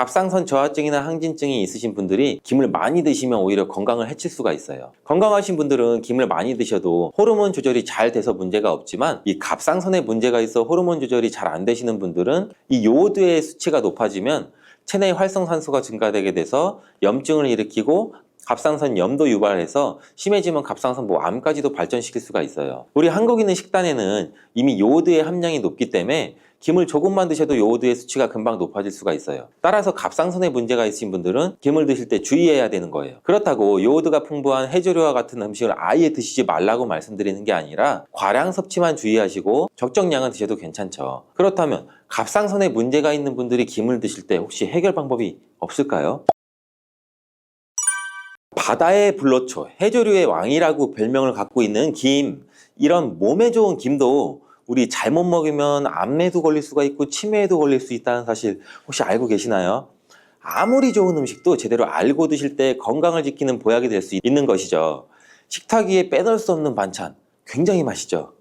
갑상선 저하증이나 항진증이 있으신 분들이 김을 많이 드시면 오히려 건강을 해칠 수가 있어요. 건강하신 분들은 김을 많이 드셔도 호르몬 조절이 잘 돼서 문제가 없지만 이 갑상선에 문제가 있어 호르몬 조절이 잘 안 되시는 분들은 이 요오드의 수치가 높아지면 체내 활성산소가 증가되게 돼서 염증을 일으키고 갑상선 염도 유발해서 심해지면 갑상선 암까지도 발전시킬 수가 있어요. 우리 한국인의 식단에는 이미 요오드의 함량이 높기 때문에 김을 조금만 드셔도 요오드의 수치가 금방 높아질 수가 있어요. 따라서 갑상선에 문제가 있으신 분들은 김을 드실 때 주의해야 되는 거예요. 그렇다고 요오드가 풍부한 해조류와 같은 음식을 아예 드시지 말라고 말씀드리는 게 아니라 과량 섭취만 주의하시고 적정량은 드셔도 괜찮죠. 그렇다면 갑상선에 문제가 있는 분들이 김을 드실 때 혹시 해결 방법이 없을까요? 바다의 불로초, 해조류의 왕이라고 별명을 갖고 있는 김, 이런 몸에 좋은 김도 우리 잘못 먹으면 암에도 걸릴 수가 있고 치매에도 걸릴 수 있다는 사실 혹시 알고 계시나요? 아무리 좋은 음식도 제대로 알고 드실 때 건강을 지키는 보약이 될 수 있는 것이죠. 식탁 위에 빼놓을 수 없는 반찬, 굉장히 맛있죠.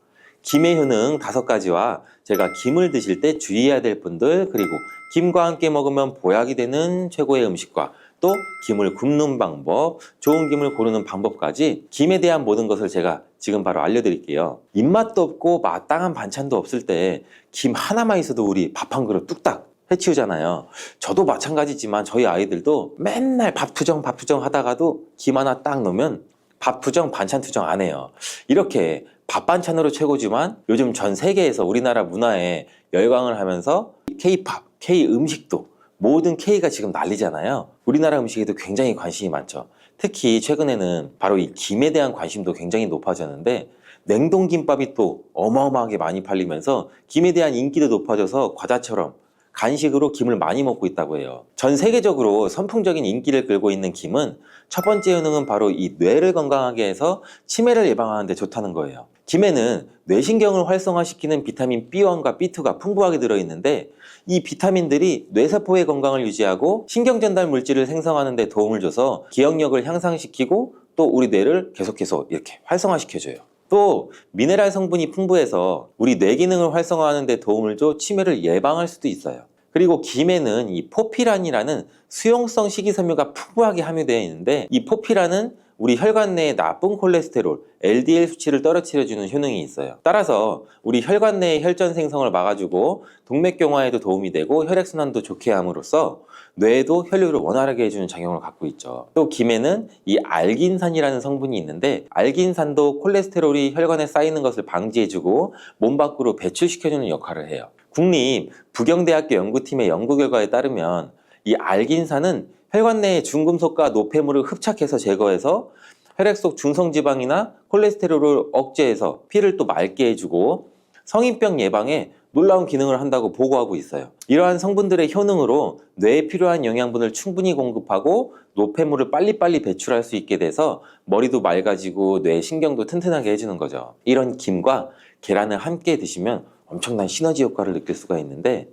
김의 효능 5가지와 제가 김을 드실 때 주의해야 될 분들, 그리고 김과 함께 먹으면 보약이 되는 최고의 음식과 또 김을 굽는 방법, 좋은 김을 고르는 방법까지 김에 대한 모든 것을 제가 지금 바로 알려드릴게요. 입맛도 없고 마땅한 반찬도 없을 때 김 하나만 있어도 우리 밥 한 그릇 뚝딱 해치우잖아요. 저도 마찬가지지만 저희 아이들도 맨날 밥 투정 하다가도 김 하나 딱 넣으면 밥 투정 반찬 투정 안 해요. 이렇게 밥 반찬으로 최고지만 요즘 전 세계에서 우리나라 문화에 열광을 하면서 K-팝, K-음식도 모든 K가 지금 난리잖아요. 우리나라 음식에도 굉장히 관심이 많죠. 특히 최근에는 바로 이 김에 대한 관심도 굉장히 높아졌는데 냉동김밥이 또 어마어마하게 많이 팔리면서 김에 대한 인기도 높아져서 과자처럼 간식으로 김을 많이 먹고 있다고 해요. 전 세계적으로 선풍적인 인기를 끌고 있는 김은 첫 번째 효능은 바로 이 뇌를 건강하게 해서 치매를 예방하는 데 좋다는 거예요. 김에는 뇌신경을 활성화시키는 비타민 B1과 B2가 풍부하게 들어있는데 이 비타민들이 뇌세포의 건강을 유지하고 신경전달 물질을 생성하는 데 도움을 줘서 기억력을 향상시키고 또 우리 뇌를 계속해서 이렇게 활성화시켜줘요. 또 미네랄 성분이 풍부해서 우리 뇌 기능을 활성화하는 데 도움을 줘 치매를 예방할 수도 있어요. 그리고 김에는 이 포피란이라는 수용성 식이섬유가 풍부하게 함유되어 있는데 이 포피란은 우리 혈관 내의 나쁜 콜레스테롤, LDL 수치를 떨어뜨려주는 효능이 있어요. 따라서 우리 혈관 내의 혈전 생성을 막아주고 동맥경화에도 도움이 되고 혈액순환도 좋게 함으로써 뇌에도 혈류를 원활하게 해주는 작용을 갖고 있죠. 또 김에는 이 알긴산이라는 성분이 있는데 알긴산도 콜레스테롤이 혈관에 쌓이는 것을 방지해주고 몸 밖으로 배출시켜주는 역할을 해요. 국립 부경대학교 연구팀의 연구 결과에 따르면 이 알긴산은 혈관 내의 중금속과 노폐물을 흡착해서 제거해서 혈액 속 중성지방이나 콜레스테롤을 억제해서 피를 또 맑게 해주고 성인병 예방에 놀라운 기능을 한다고 보고하고 있어요. 이러한 성분들의 효능으로 뇌에 필요한 영양분을 충분히 공급하고 노폐물을 빨리빨리 배출할 수 있게 돼서 머리도 맑아지고 뇌 신경도 튼튼하게 해주는 거죠. 이런 김과 계란을 함께 드시면 엄청난 시너지 효과를 느낄 수가 있는데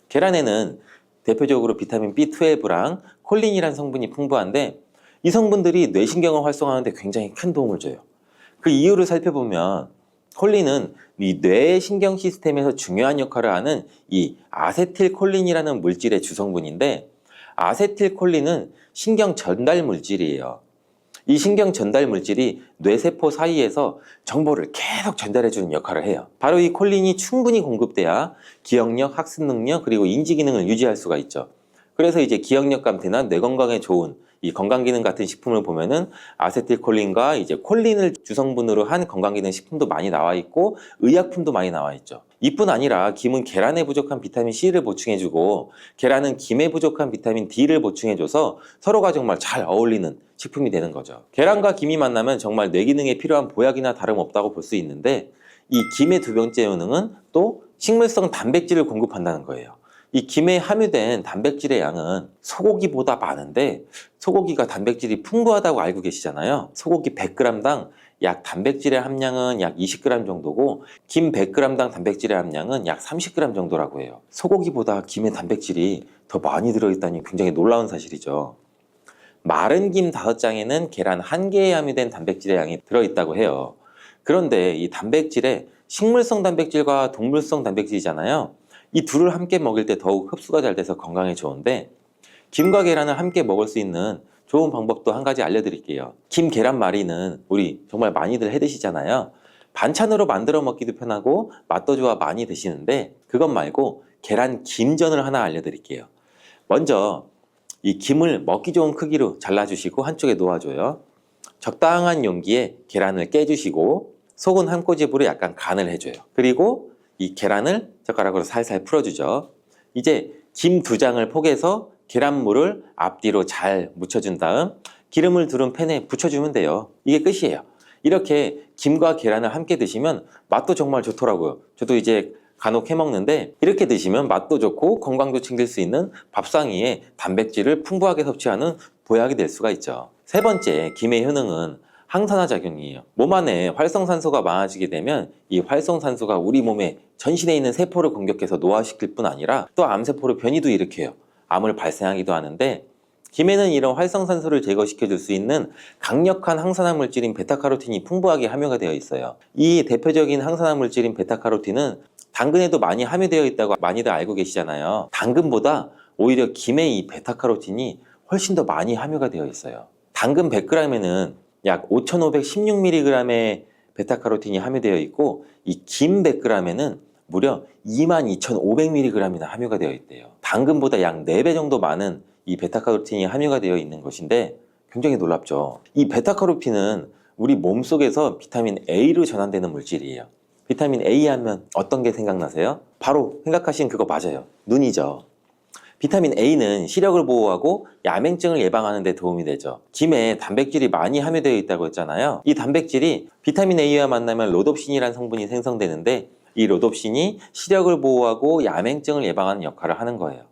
계란에는 대표적으로 비타민 B12랑 콜린이라는 성분이 풍부한데 이 성분들이 뇌신경을 활성화하는 데 굉장히 큰 도움을 줘요. 그 이유를 살펴보면 콜린은 이 뇌의 신경 시스템에서 중요한 역할을 하는 이 아세틸콜린이라는 물질의 주성분인데 아세틸콜린은 신경 전달 물질이에요. 이 신경 전달 물질이 뇌세포 사이에서 정보를 계속 전달해주는 역할을 해요. 바로 이 콜린이 충분히 공급돼야 기억력, 학습 능력, 그리고 인지 기능을 유지할 수가 있죠. 그래서 이제 기억력 감퇴나 뇌 건강에 좋은 이 건강기능 같은 식품을 보면은 아세틸콜린과 이제 콜린을 주성분으로 한 건강기능 식품도 많이 나와 있고 의약품도 많이 나와 있죠. 이뿐 아니라 김은 계란에 부족한 비타민 C를 보충해주고 계란은 김에 부족한 비타민 D를 보충해줘서 서로가 정말 잘 어울리는 식품이 되는 거죠. 계란과 김이 만나면 정말 뇌 기능에 필요한 보약이나 다름없다고 볼 수 있는데 이 김의 두 번째 효능은 또 식물성 단백질을 공급한다는 거예요. 이 김에 함유된 단백질의 양은 소고기보다 많은데 소고기가 단백질이 풍부하다고 알고 계시잖아요. 소고기 100g당 약 단백질의 함량은 약 20g 정도고 김 100g당 단백질의 함량은 약 30g 정도라고 해요. 소고기보다 김에 단백질이 더 많이 들어있다니 굉장히 놀라운 사실이죠. 마른 김 5장에는 계란 1개에 함유된 단백질의 양이 들어있다고 해요. 그런데 이 단백질에 식물성 단백질과 동물성 단백질이잖아요. 이 둘을 함께 먹일 때 더욱 흡수가 잘 돼서 건강에 좋은데 김과 계란을 함께 먹을 수 있는 좋은 방법도 한 가지 알려드릴게요. 김 계란말이는 우리 정말 많이들 해 드시잖아요. 반찬으로 만들어 먹기도 편하고 맛도 좋아 많이 드시는데, 그것 말고 계란 김전을 하나 알려드릴게요. 먼저 이 김을 먹기 좋은 크기로 잘라주시고 한쪽에 놓아줘요. 적당한 용기에 계란을 깨주시고 속은 한 꼬집으로 약간 간을 해줘요. 그리고 이 계란을 젓가락으로 살살 풀어주죠. 이제 김 2장을 포개서 계란물을 앞뒤로 잘 묻혀준 다음 기름을 두른 팬에 붙여주면 돼요. 이게 끝이에요. 이렇게 김과 계란을 함께 드시면 맛도 정말 좋더라고요. 저도 이제 간혹 해 먹는데, 이렇게 드시면 맛도 좋고 건강도 챙길 수 있는 밥상위에 단백질을 풍부하게 섭취하는 보약이 될 수가 있죠. 세 번째, 김의 효능은 항산화 작용이에요. 몸 안에 활성산소가 많아지게 되면 이 활성산소가 우리 몸에 전신에 있는 세포를 공격해서 노화시킬 뿐 아니라 또 암세포를 변이도 일으켜요. 암을 발생하기도 하는데, 김에는 이런 활성산소를 제거시켜 줄 수 있는 강력한 항산화 물질인 베타카로틴이 풍부하게 함유가 되어 있어요. 이 대표적인 항산화 물질인 베타카로틴은 당근에도 많이 함유되어 있다고 많이들 알고 계시잖아요. 당근보다 오히려 김에 이 베타카로틴이 훨씬 더 많이 함유가 되어 있어요. 당근 100g에는 약 5516mg의 베타카로틴이 함유되어 있고, 이 김 100g에는 무려 22,500mg이나 함유가 되어 있대요. 당근보다 약 4배 정도 많은 이 베타카로틴이 함유가 되어 있는 것인데 굉장히 놀랍죠. 이 베타카로틴은 우리 몸속에서 비타민 A로 전환되는 물질이에요. 비타민 A 하면 어떤 게 생각나세요? 바로 생각하신 그거 맞아요. 눈이죠. 비타민 A는 시력을 보호하고 야맹증을 예방하는 데 도움이 되죠. 김에 단백질이 많이 함유되어 있다고 했잖아요. 이 단백질이 비타민 A와 만나면 로놉신이라는 성분이 생성되는데, 이 로놉신이 시력을 보호하고 야맹증을 예방하는 역할을 하는 거예요.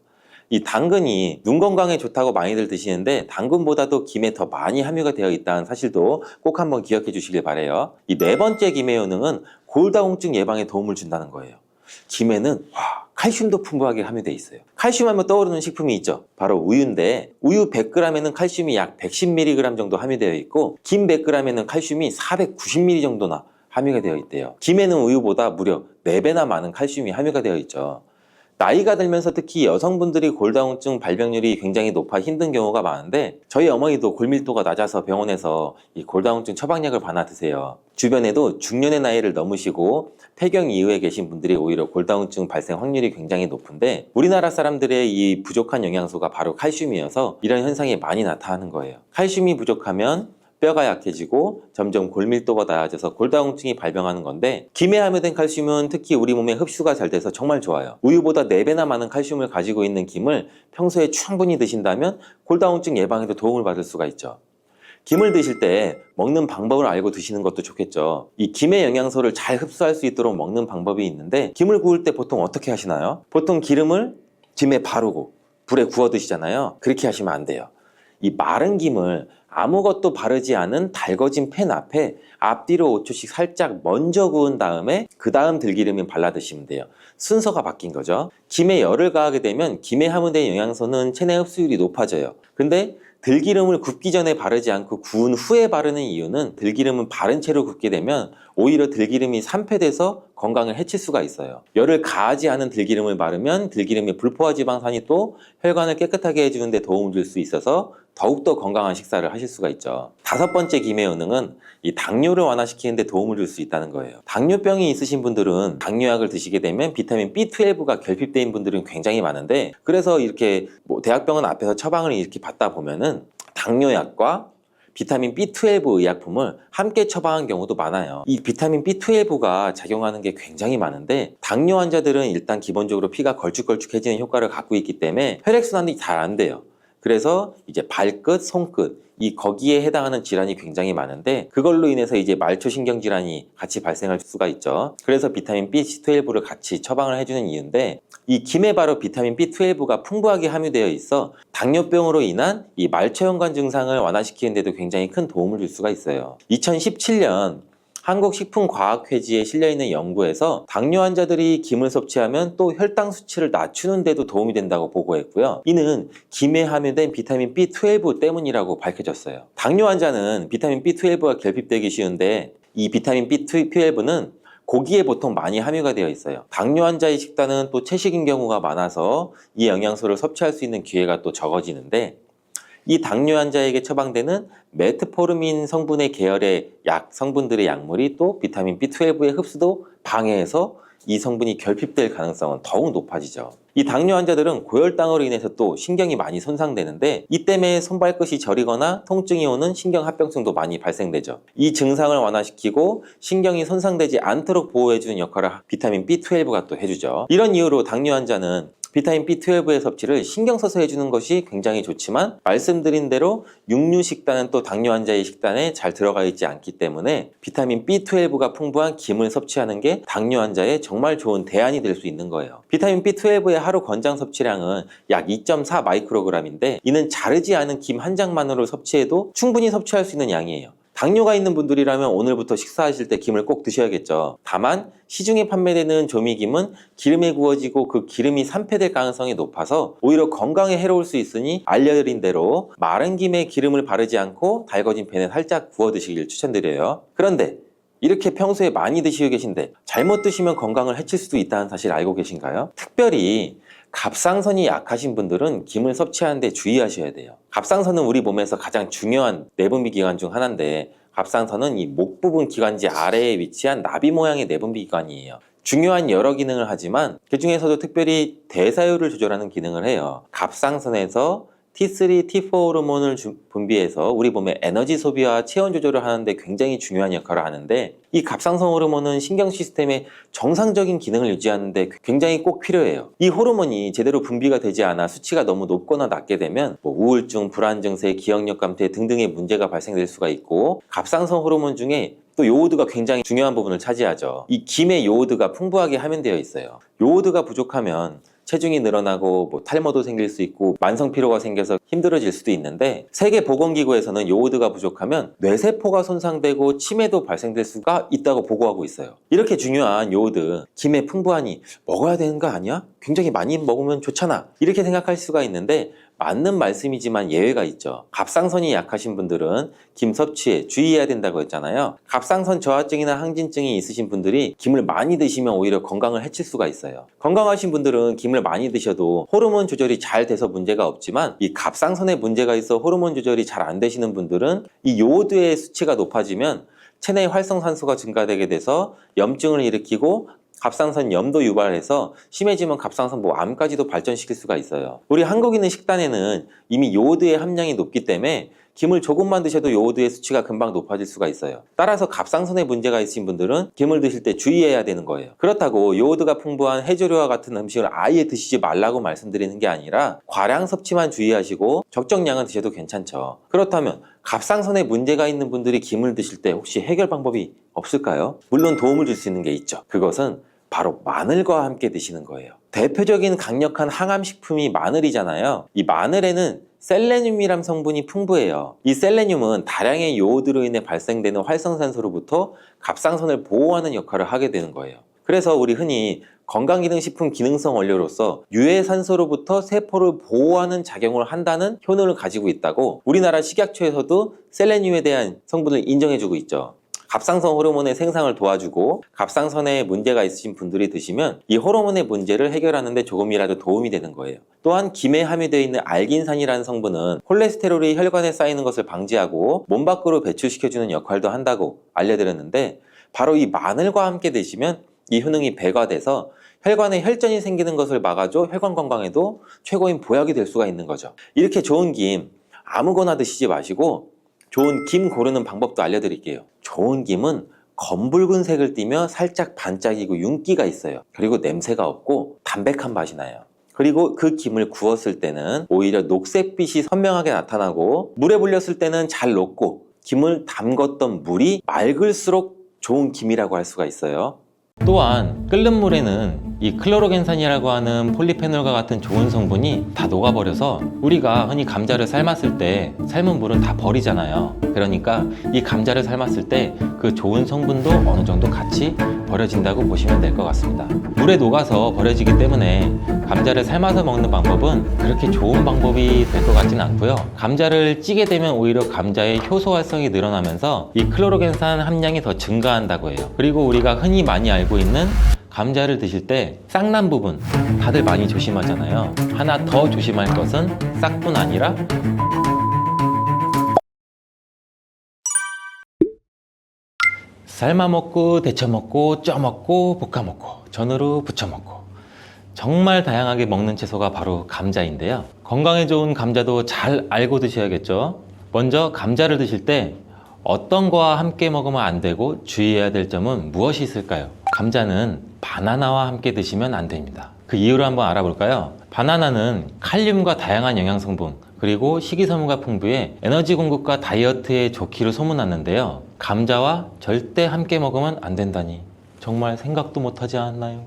이 당근이 눈 건강에 좋다고 많이들 드시는데, 당근보다도 김에 더 많이 함유가 되어 있다는 사실도 꼭 한번 기억해 주시길 바래요. 이 네 번째 김의 효능은 골다공증 예방에 도움을 준다는 거예요. 김에는 칼슘도 풍부하게 함유되어 있어요. 칼슘 하면 떠오르는 식품이 있죠. 바로 우유인데, 우유 100g에는 칼슘이 약 110mg 정도 함유되어 있고, 김 100g에는 칼슘이 490mg 정도나 함유가 되어 있대요. 김에는 우유보다 무려 4배나 많은 칼슘이 함유가 되어 있죠. 나이가 들면서 특히 여성분들이 골다공증 발병률이 굉장히 높아 힘든 경우가 많은데, 저희 어머니도 골밀도가 낮아서 병원에서 이 골다공증 처방약을 받아 드세요. 주변에도 중년의 나이를 넘으시고 폐경 이후에 계신 분들이 오히려 골다공증 발생 확률이 굉장히 높은데, 우리나라 사람들의 이 부족한 영양소가 바로 칼슘이어서 이런 현상이 많이 나타나는 거예요. 칼슘이 부족하면 뼈가 약해지고 점점 골밀도가 낮아져서 골다공증이 발병하는 건데, 김에 함유된 칼슘은 특히 우리 몸에 흡수가 잘 돼서 정말 좋아요. 우유보다 4배나 많은 칼슘을 가지고 있는 김을 평소에 충분히 드신다면 골다공증 예방에도 도움을 받을 수가 있죠. 김을 드실 때 먹는 방법을 알고 드시는 것도 좋겠죠. 이 김의 영양소를 잘 흡수할 수 있도록 먹는 방법이 있는데, 김을 구울 때 보통 어떻게 하시나요? 보통 기름을 김에 바르고 불에 구워 드시잖아요. 그렇게 하시면 안 돼요. 이 마른 김을 아무것도 바르지 않은 달궈진 팬 앞에 앞뒤로 5초씩 살짝 먼저 구운 다음에 그 다음 들기름을 발라 드시면 돼요. 순서가 바뀐 거죠. 김에 열을 가하게 되면 김에 함유된 영양소는 체내 흡수율이 높아져요. 근데 들기름을 굽기 전에 바르지 않고 구운 후에 바르는 이유는, 들기름은 바른 채로 굽게 되면 오히려 들기름이 산패돼서 건강을 해칠 수가 있어요. 열을 가하지 않은 들기름을 바르면 들기름의 불포화 지방산이 또 혈관을 깨끗하게 해주는 데 도움을 줄 수 있어서 더욱더 건강한 식사를 하실 수가 있죠. 5번째 김의 효능은 이 당뇨를 완화시키는 데 도움을 줄 수 있다는 거예요. 당뇨병이 있으신 분들은 당뇨약을 드시게 되면 비타민 B12가 결핍된 분들은 굉장히 많은데, 그래서 이렇게 대학병원 앞에서 처방을 이렇게 받다 보면은 당뇨약과 비타민 B12 의약품을 함께 처방한 경우도 많아요. 이 비타민 B12가 작용하는 게 굉장히 많은데, 당뇨 환자들은 일단 기본적으로 피가 걸쭉걸쭉해지는 효과를 갖고 있기 때문에 혈액순환이 잘 안 돼요. 그래서 이제 발끝, 손끝, 거기에 해당하는 질환이 굉장히 많은데, 그걸로 인해서 이제 말초신경 질환이 같이 발생할 수가 있죠. 그래서 비타민 B12를 같이 처방을 해주는 이유인데, 이 김에 바로 비타민 B12가 풍부하게 함유되어 있어 당뇨병으로 인한 이 말초연관 증상을 완화시키는 데도 굉장히 큰 도움을 줄 수가 있어요. 2017년 한국식품과학회지에 실려있는 연구에서 당뇨 환자들이 김을 섭취하면 또 혈당 수치를 낮추는 데도 도움이 된다고 보고했고요. 이는 김에 함유된 비타민 B12 때문이라고 밝혀졌어요. 당뇨 환자는 비타민 B12가 결핍되기 쉬운데, 이 비타민 B12는 고기에 보통 많이 함유가 되어 있어요. 당뇨 환자의 식단은 또 채식인 경우가 많아서 이 영양소를 섭취할 수 있는 기회가 또 적어지는데, 이 당뇨 환자에게 처방되는 메트포르민 성분의 계열의 약 성분들의 약물이 또 비타민 B12의 흡수도 방해해서 이 성분이 결핍될 가능성은 더욱 높아지죠. 이 당뇨 환자들은 고혈당으로 인해서 또 신경이 많이 손상되는데, 이 때문에 손발끝이 저리거나 통증이 오는 신경합병증도 많이 발생되죠. 이 증상을 완화시키고 신경이 손상되지 않도록 보호해주는 역할을 비타민 B12가 또 해주죠. 이런 이유로 당뇨 환자는 비타민 B12의 섭취를 신경 써서 해주는 것이 굉장히 좋지만, 말씀드린 대로 육류 식단은 또 당뇨 환자의 식단에 잘 들어가 있지 않기 때문에 비타민 B12가 풍부한 김을 섭취하는 게 당뇨 환자의 정말 좋은 대안이 될 수 있는 거예요. 비타민 B12의 하루 권장 섭취량은 약 2.4 마이크로그램인데, 이는 자르지 않은 김 한 장만으로 섭취해도 충분히 섭취할 수 있는 양이에요. 당뇨가 있는 분들이라면 오늘부터 식사하실 때 김을 꼭 드셔야겠죠. 다만 시중에 판매되는 조미김은 기름에 구워지고 그 기름이 산패될 가능성이 높아서 오히려 건강에 해로울 수 있으니, 알려드린 대로 마른 김에 기름을 바르지 않고 달궈진 팬에 살짝 구워 드시길 추천드려요. 그런데 이렇게 평소에 많이 드시고 계신데 잘못 드시면 건강을 해칠 수도 있다는 사실 알고 계신가요? 특별히 갑상선이 약하신 분들은 김을 섭취하는데 주의하셔야 돼요. 갑상선은 우리 몸에서 가장 중요한 내분비 기관 중 하나인데, 갑상선은 이 목 부분 기관지 아래에 위치한 나비 모양의 내분비 기관이에요. 중요한 여러 기능을 하지만 그 중에서도 특별히 대사율을 조절하는 기능을 해요. 갑상선에서 T3, T4 호르몬을 분비해서 우리 몸의 에너지 소비와 체온 조절을 하는데 굉장히 중요한 역할을 하는데, 이 갑상선 호르몬은 신경 시스템의 정상적인 기능을 유지하는데 굉장히 꼭 필요해요. 이 호르몬이 제대로 분비가 되지 않아 수치가 너무 높거나 낮게 되면 우울증, 불안 증세, 기억력 감퇴 등등의 문제가 발생될 수가 있고, 갑상선 호르몬 중에 또 요오드가 굉장히 중요한 부분을 차지하죠. 이 김에 요오드가 풍부하게 함유되어 있어요. 요오드가 부족하면 체중이 늘어나고 탈모도 생길 수 있고 만성 피로가 생겨서 힘들어질 수도 있는데, 세계보건기구에서는 요오드가 부족하면 뇌세포가 손상되고 치매도 발생될 수가 있다고 보고하고 있어요. 이렇게 중요한 요오드, 김에 풍부하니 먹어야 되는 거 아니야? 굉장히 많이 먹으면 좋잖아, 이렇게 생각할 수가 있는데, 맞는 말씀이지만 예외가 있죠. 갑상선이 약하신 분들은 김 섭취에 주의해야 된다고 했잖아요. 갑상선 저하증이나 항진증이 있으신 분들이 김을 많이 드시면 오히려 건강을 해칠 수가 있어요. 건강하신 분들은 김을 많이 드셔도 호르몬 조절이 잘 돼서 문제가 없지만, 이 갑상선에 문제가 있어 호르몬 조절이 잘 안 되시는 분들은 이 요오드의 수치가 높아지면 체내 활성산소가 증가되게 돼서 염증을 일으키고 갑상선 염도 유발해서 심해지면 갑상선 암까지도 발전시킬 수가 있어요. 우리 한국인의 식단에는 이미 요오드의 함량이 높기 때문에 김을 조금만 드셔도 요오드의 수치가 금방 높아질 수가 있어요. 따라서 갑상선에 문제가 있으신 분들은 김을 드실 때 주의해야 되는 거예요. 그렇다고 요오드가 풍부한 해조류와 같은 음식을 아예 드시지 말라고 말씀드리는 게 아니라, 과량 섭취만 주의하시고 적정량은 드셔도 괜찮죠. 그렇다면 갑상선에 문제가 있는 분들이 김을 드실 때 혹시 해결 방법이 없을까요? 물론 도움을 줄 수 있는 게 있죠. 그것은 바로 마늘과 함께 드시는 거예요. 대표적인 강력한 항암식품이 마늘이잖아요. 이 마늘에는 셀레늄이란 성분이 풍부해요. 이 셀레늄은 다량의 요오드로 인해 발생되는 활성산소로부터 갑상선을 보호하는 역할을 하게 되는 거예요. 그래서 우리 흔히 건강기능식품 기능성 원료로서 유해산소로부터 세포를 보호하는 작용을 한다는 효능을 가지고 있다고 우리나라 식약처에서도 셀레늄에 대한 성분을 인정해주고 있죠. 갑상선 호르몬의 생산을 도와주고 갑상선에 문제가 있으신 분들이 드시면 이 호르몬의 문제를 해결하는 데 조금이라도 도움이 되는 거예요. 또한 김에 함유되어 있는 알긴산이라는 성분은 콜레스테롤이 혈관에 쌓이는 것을 방지하고 몸 밖으로 배출시켜주는 역할도 한다고 알려드렸는데, 바로 이 마늘과 함께 드시면 이 효능이 배가 돼서 혈관에 혈전이 생기는 것을 막아줘 혈관 건강에도 최고인 보약이 될 수가 있는 거죠. 이렇게 좋은 김 아무거나 드시지 마시고 좋은 김 고르는 방법도 알려드릴게요. 좋은 김은 검붉은 색을 띠며 살짝 반짝이고 윤기가 있어요. 그리고 냄새가 없고 담백한 맛이 나요. 그리고 그 김을 구웠을 때는 오히려 녹색빛이 선명하게 나타나고, 물에 불렸을 때는 잘 녹고, 김을 담궜던 물이 맑을수록 좋은 김이라고 할 수가 있어요. 또한 끓는 물에는 이 클로로겐산이라고 하는 폴리페놀과 같은 좋은 성분이 다 녹아버려서 우리가 흔히 감자를 삶았을 때 삶은 물은 다 버리잖아요. 그러니까 이 감자를 삶았을 때 그 좋은 성분도 어느 정도 같이 버려진다고 보시면 될 것 같습니다. 물에 녹아서 버려지기 때문에 감자를 삶아서 먹는 방법은 그렇게 좋은 방법이 될 것 같지는 않고요. 감자를 찌게 되면 오히려 감자의 효소 활성이 늘어나면서 이 클로로겐산 함량이 더 증가한다고 해요. 그리고 우리가 흔히 많이 알고 있는 감자를 드실 때 싹난 부분 다들 많이 조심하잖아요. 하나 더 조심할 것은 싹뿐 아니라 삶아 먹고 데쳐 먹고 쪄 먹고 볶아 먹고 전으로 부쳐 먹고 정말 다양하게 먹는 채소가 바로 감자인데요. 건강에 좋은 감자도 잘 알고 드셔야겠죠. 먼저 감자를 드실 때 어떤 거와 함께 먹으면 안 되고 주의해야 될 점은 무엇이 있을까요? 감자는 바나나와 함께 드시면 안 됩니다. 그 이유를 한번 알아볼까요? 바나나는 칼륨과 다양한 영양성분 그리고 식이섬유가 풍부해 에너지 공급과 다이어트에 좋기로 소문났는데요. 감자와 절대 함께 먹으면 안 된다니 정말 생각도 못하지 않나요?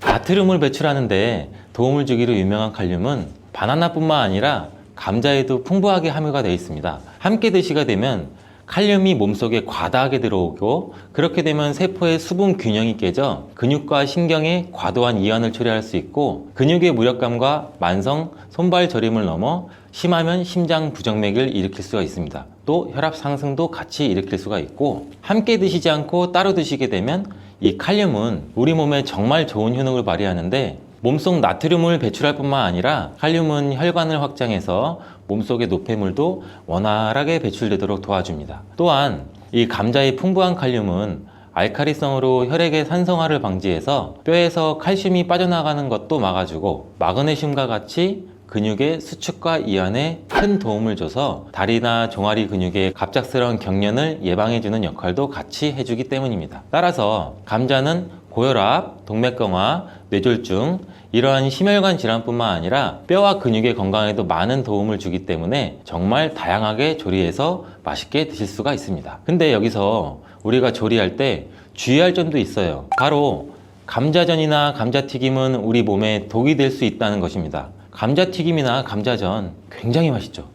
나트륨을 배출하는데 도움을 주기로 유명한 칼륨은 바나나뿐만 아니라 감자에도 풍부하게 함유가 되어 있습니다. 함께 드시게 되면 칼륨이 몸속에 과다하게 들어오고 그렇게 되면 세포의 수분 균형이 깨져 근육과 신경에 과도한 이완을 초래할 수 있고 근육의 무력감과 만성 손발 저림을 넘어 심하면 심장 부정맥을 일으킬 수가 있습니다. 또 혈압 상승도 같이 일으킬 수가 있고 함께 드시지 않고 따로 드시게 되면 이 칼륨은 우리 몸에 정말 좋은 효능을 발휘하는데 몸속 나트륨을 배출할 뿐만 아니라 칼륨은 혈관을 확장해서 몸속의 노폐물도 원활하게 배출되도록 도와줍니다. 또한 이 감자의 풍부한 칼륨은 알칼리성으로 혈액의 산성화를 방지해서 뼈에서 칼슘이 빠져나가는 것도 막아주고 마그네슘과 같이 근육의 수축과 이완에 큰 도움을 줘서 다리나 종아리 근육의 갑작스러운 경련을 예방해주는 역할도 같이 해주기 때문입니다. 따라서 감자는 고혈압, 동맥경화, 뇌졸중 이러한 심혈관 질환뿐만 아니라 뼈와 근육의 건강에도 많은 도움을 주기 때문에 정말 다양하게 조리해서 맛있게 드실 수가 있습니다. 근데 여기서 우리가 조리할 때 주의할 점도 있어요. 바로 감자전이나 감자튀김은 우리 몸에 독이 될 수 있다는 것입니다. 감자튀김이나 감자전 굉장히 맛있죠.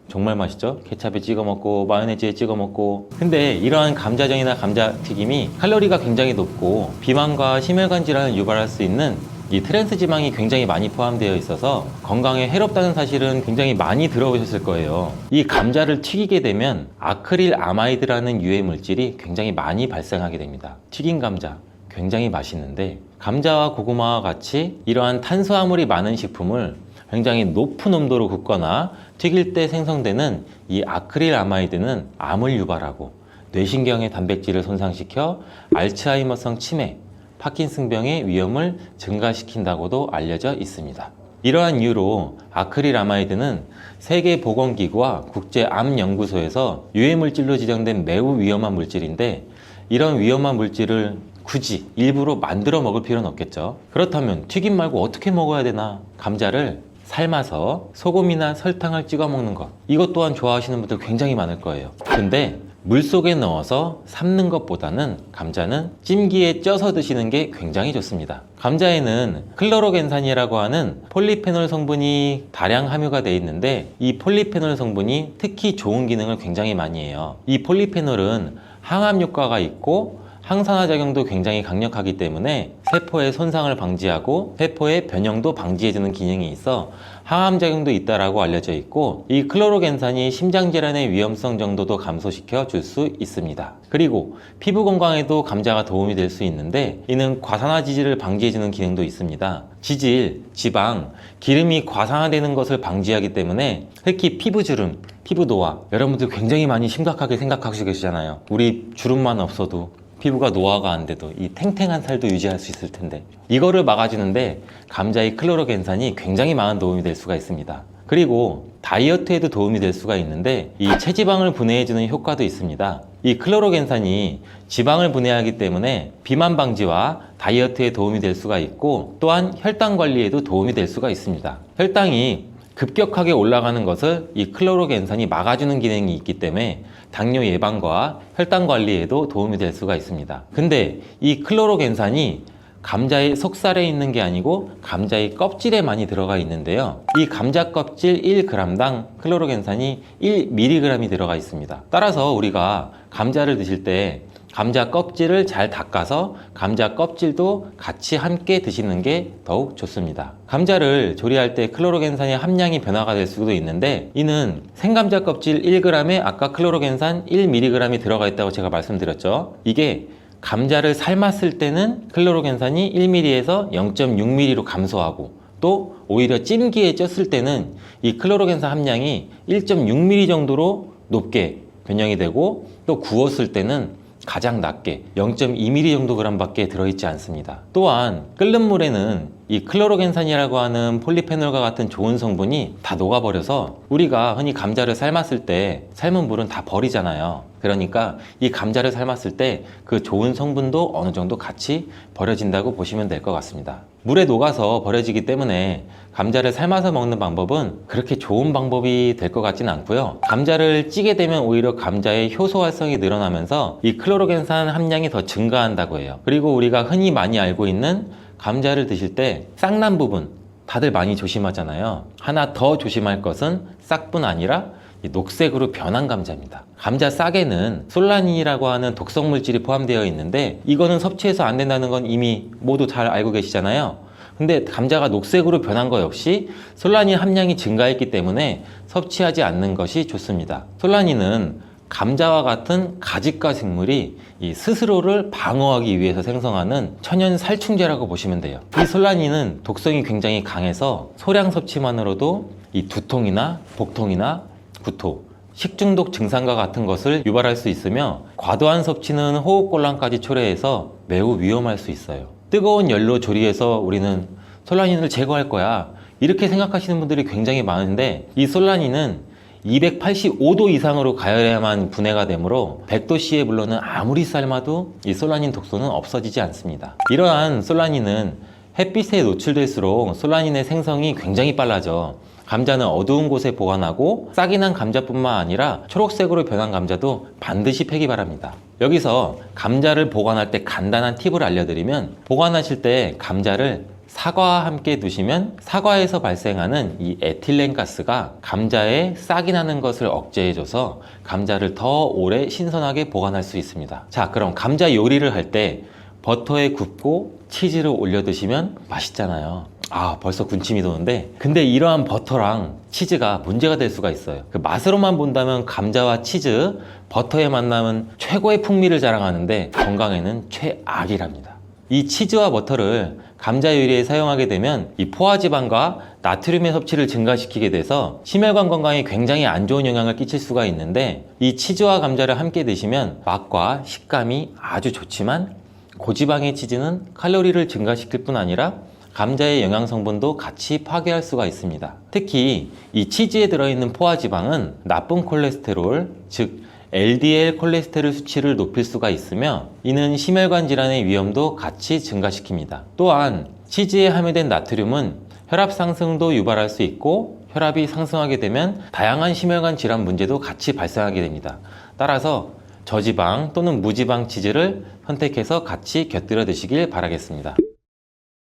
정말 맛있죠? 케찹에 찍어 먹고 마요네즈에 찍어 먹고. 근데 이러한 감자전이나 감자튀김이 칼로리가 굉장히 높고 비만과 심혈관 질환을 유발할 수 있는 이 트랜스 지방이 굉장히 많이 포함되어 있어서 건강에 해롭다는 사실은 굉장히 많이 들어보셨을 거예요. 이 감자를 튀기게 되면 아크릴 아마이드라는 유해 물질이 굉장히 많이 발생하게 됩니다. 튀긴 감자 굉장히 맛있는데 감자와 고구마와 같이 이러한 탄수화물이 많은 식품을 굉장히 높은 온도로 굽거나 튀길 때 생성되는 이 아크릴 아마이드는 암을 유발하고 뇌신경의 단백질을 손상시켜 알츠하이머성 치매, 파킨슨병의 위험을 증가시킨다고도 알려져 있습니다. 이러한 이유로 아크릴 아마이드는 세계보건기구와 국제암연구소에서 유해물질로 지정된 매우 위험한 물질인데 이런 위험한 물질을 굳이 일부러 만들어 먹을 필요는 없겠죠. 그렇다면 튀김 말고 어떻게 먹어야 되나? 감자를 삶아서 소금이나 설탕을 찍어 먹는 것, 이것 또한 좋아하시는 분들 굉장히 많을 거예요. 근데 물속에 넣어서 삶는 것보다는 감자는 찜기에 쪄서 드시는 게 굉장히 좋습니다. 감자에는 클로로겐산이라고 하는 폴리페놀 성분이 다량 함유가 되어 있는데 이 폴리페놀 성분이 특히 좋은 기능을 굉장히 많이 해요. 이 폴리페놀은 항암 효과가 있고 항산화 작용도 굉장히 강력하기 때문에 세포의 손상을 방지하고 세포의 변형도 방지해주는 기능이 있어 항암 작용도 있다라고 알려져 있고 이 클로로겐산이 심장 질환의 위험성 정도도 감소시켜 줄 수 있습니다. 그리고 피부 건강에도 감자가 도움이 될 수 있는데 이는 과산화 지질을 방지해주는 기능도 있습니다. 지질, 지방, 기름이 과산화되는 것을 방지하기 때문에 특히 피부주름, 피부 노화 여러분들 굉장히 많이 심각하게 생각하시고 계시잖아요. 우리 주름만 없어도 피부가 노화가 안 돼도 이 탱탱한 살도 유지할 수 있을 텐데 이거를 막아주는데 감자의 클로로겐산이 굉장히 많은 도움이 될 수가 있습니다. 그리고 다이어트에도 도움이 될 수가 있는데 이 체지방을 분해해주는 효과도 있습니다. 이 클로로겐산이 지방을 분해하기 때문에 비만 방지와 다이어트에 도움이 될 수가 있고 또한 혈당 관리에도 도움이 될 수가 있습니다. 혈당이 급격하게 올라가는 것을 이 클로로겐산이 막아주는 기능이 있기 때문에 당뇨 예방과 혈당 관리에도 도움이 될 수가 있습니다. 근데 이 클로로겐산이 감자의 속살에 있는 게 아니고 감자의 껍질에 많이 들어가 있는데요. 이 감자 껍질 1g당 클로로겐산이 1mg이 들어가 있습니다. 따라서 우리가 감자를 드실 때 감자 껍질을 잘 닦아서 감자 껍질도 같이 함께 드시는 게 더욱 좋습니다. 감자를 조리할 때 클로로겐산의 함량이 변화가 될 수도 있는데, 이는 생감자 껍질 1g에 아까 클로로겐산 1mg이 들어가 있다고 제가 말씀드렸죠. 이게 감자를 삶았을 때는 클로로겐산이 1mg에서 0.6mg로 감소하고, 또 오히려 찜기에 쪘을 때는 이 클로로겐산 함량이 1.6mg 정도로 높게 변형이 되고, 또 구웠을 때는 가장 낮게 0.2mg 정도 그램밖에 들어있지 않습니다. 또한 끓는 물에는 이 클로로겐산이라고 하는 폴리페놀과 같은 좋은 성분이 다 녹아버려서 우리가 흔히 감자를 삶았을 때 삶은 물은 다 버리잖아요. 그러니까 이 감자를 삶았을 때 그 좋은 성분도 어느 정도 같이 버려진다고 보시면 될 것 같습니다. 물에 녹아서 버려지기 때문에 감자를 삶아서 먹는 방법은 그렇게 좋은 방법이 될 것 같지는 않고요. 감자를 찌게 되면 오히려 감자의 효소 활성이 늘어나면서 이 클로로겐산 함량이 더 증가한다고 해요. 그리고 우리가 흔히 많이 알고 있는 감자를 드실 때 싹난 부분 다들 많이 조심하잖아요. 하나 더 조심할 것은 싹뿐 아니라 이 녹색으로 변한 감자입니다. 감자 싹에는 솔라닌이라고 하는 독성 물질이 포함되어 있는데, 이거는 섭취해서 안 된다는 건 이미 모두 잘 알고 계시잖아요. 근데 감자가 녹색으로 변한 거 역시 솔라닌 함량이 증가했기 때문에 섭취하지 않는 것이 좋습니다. 솔라닌은 감자와 같은 가지과 생물이 이 스스로를 방어하기 위해서 생성하는 천연 살충제라고 보시면 돼요. 이 솔라닌은 독성이 굉장히 강해서 소량 섭취만으로도 이 두통이나 복통이나 구토, 식중독 증상과 같은 것을 유발할 수 있으며, 과도한 섭취는 호흡곤란까지 초래해서 매우 위험할 수 있어요. 뜨거운 열로 조리해서 우리는 솔라닌을 제거할 거야, 이렇게 생각하시는 분들이 굉장히 많은데, 이 솔라닌은 285도 이상으로 가열해야만 분해가 되므로 100도씨의 물로는 아무리 삶아도 이 솔라닌 독소는 없어지지 않습니다. 이러한 솔라닌은 햇빛에 노출될수록 솔라닌의 생성이 굉장히 빨라져 감자는 어두운 곳에 보관하고, 싹이 난 감자뿐만 아니라 초록색으로 변한 감자도 반드시 패기 바랍니다. 여기서 감자를 보관할 때 간단한 팁을 알려드리면, 보관하실 때 감자를 사과와 함께 두시면 사과에서 발생하는 이 에틸렌 가스가 감자에 싹이 나는 것을 억제해줘서 감자를 더 오래 신선하게 보관할 수 있습니다. 자, 그럼 감자 요리를 할 때 버터에 굽고 치즈를 올려 드시면 맛있잖아요. 아, 벌써 군침이 도는데, 근데 이러한 버터랑 치즈가 문제가 될 수가 있어요. 그 맛으로만 본다면 감자와 치즈, 버터의 만남은 최고의 풍미를 자랑하는데 건강에는 최악이랍니다. 이 치즈와 버터를 감자 요리에 사용하게 되면 이 포화지방과 나트륨의 섭취를 증가시키게 돼서 심혈관 건강에 굉장히 안 좋은 영향을 끼칠 수가 있는데, 이 치즈와 감자를 함께 드시면 맛과 식감이 아주 좋지만, 고지방의 치즈는 칼로리를 증가시킬 뿐 아니라 감자의 영양 성분도 같이 파괴할 수가 있습니다. 특히 이 치즈에 들어있는 포화지방은 나쁜 콜레스테롤, 즉 LDL 콜레스테롤 수치를 높일 수가 있으며, 이는 심혈관 질환의 위험도 같이 증가시킵니다. 또한 치즈에 함유된 나트륨은 혈압 상승도 유발할 수 있고, 혈압이 상승하게 되면 다양한 심혈관 질환 문제도 같이 발생하게 됩니다. 따라서 저지방 또는 무지방 치즈를 선택해서 같이 곁들여 드시길 바라겠습니다.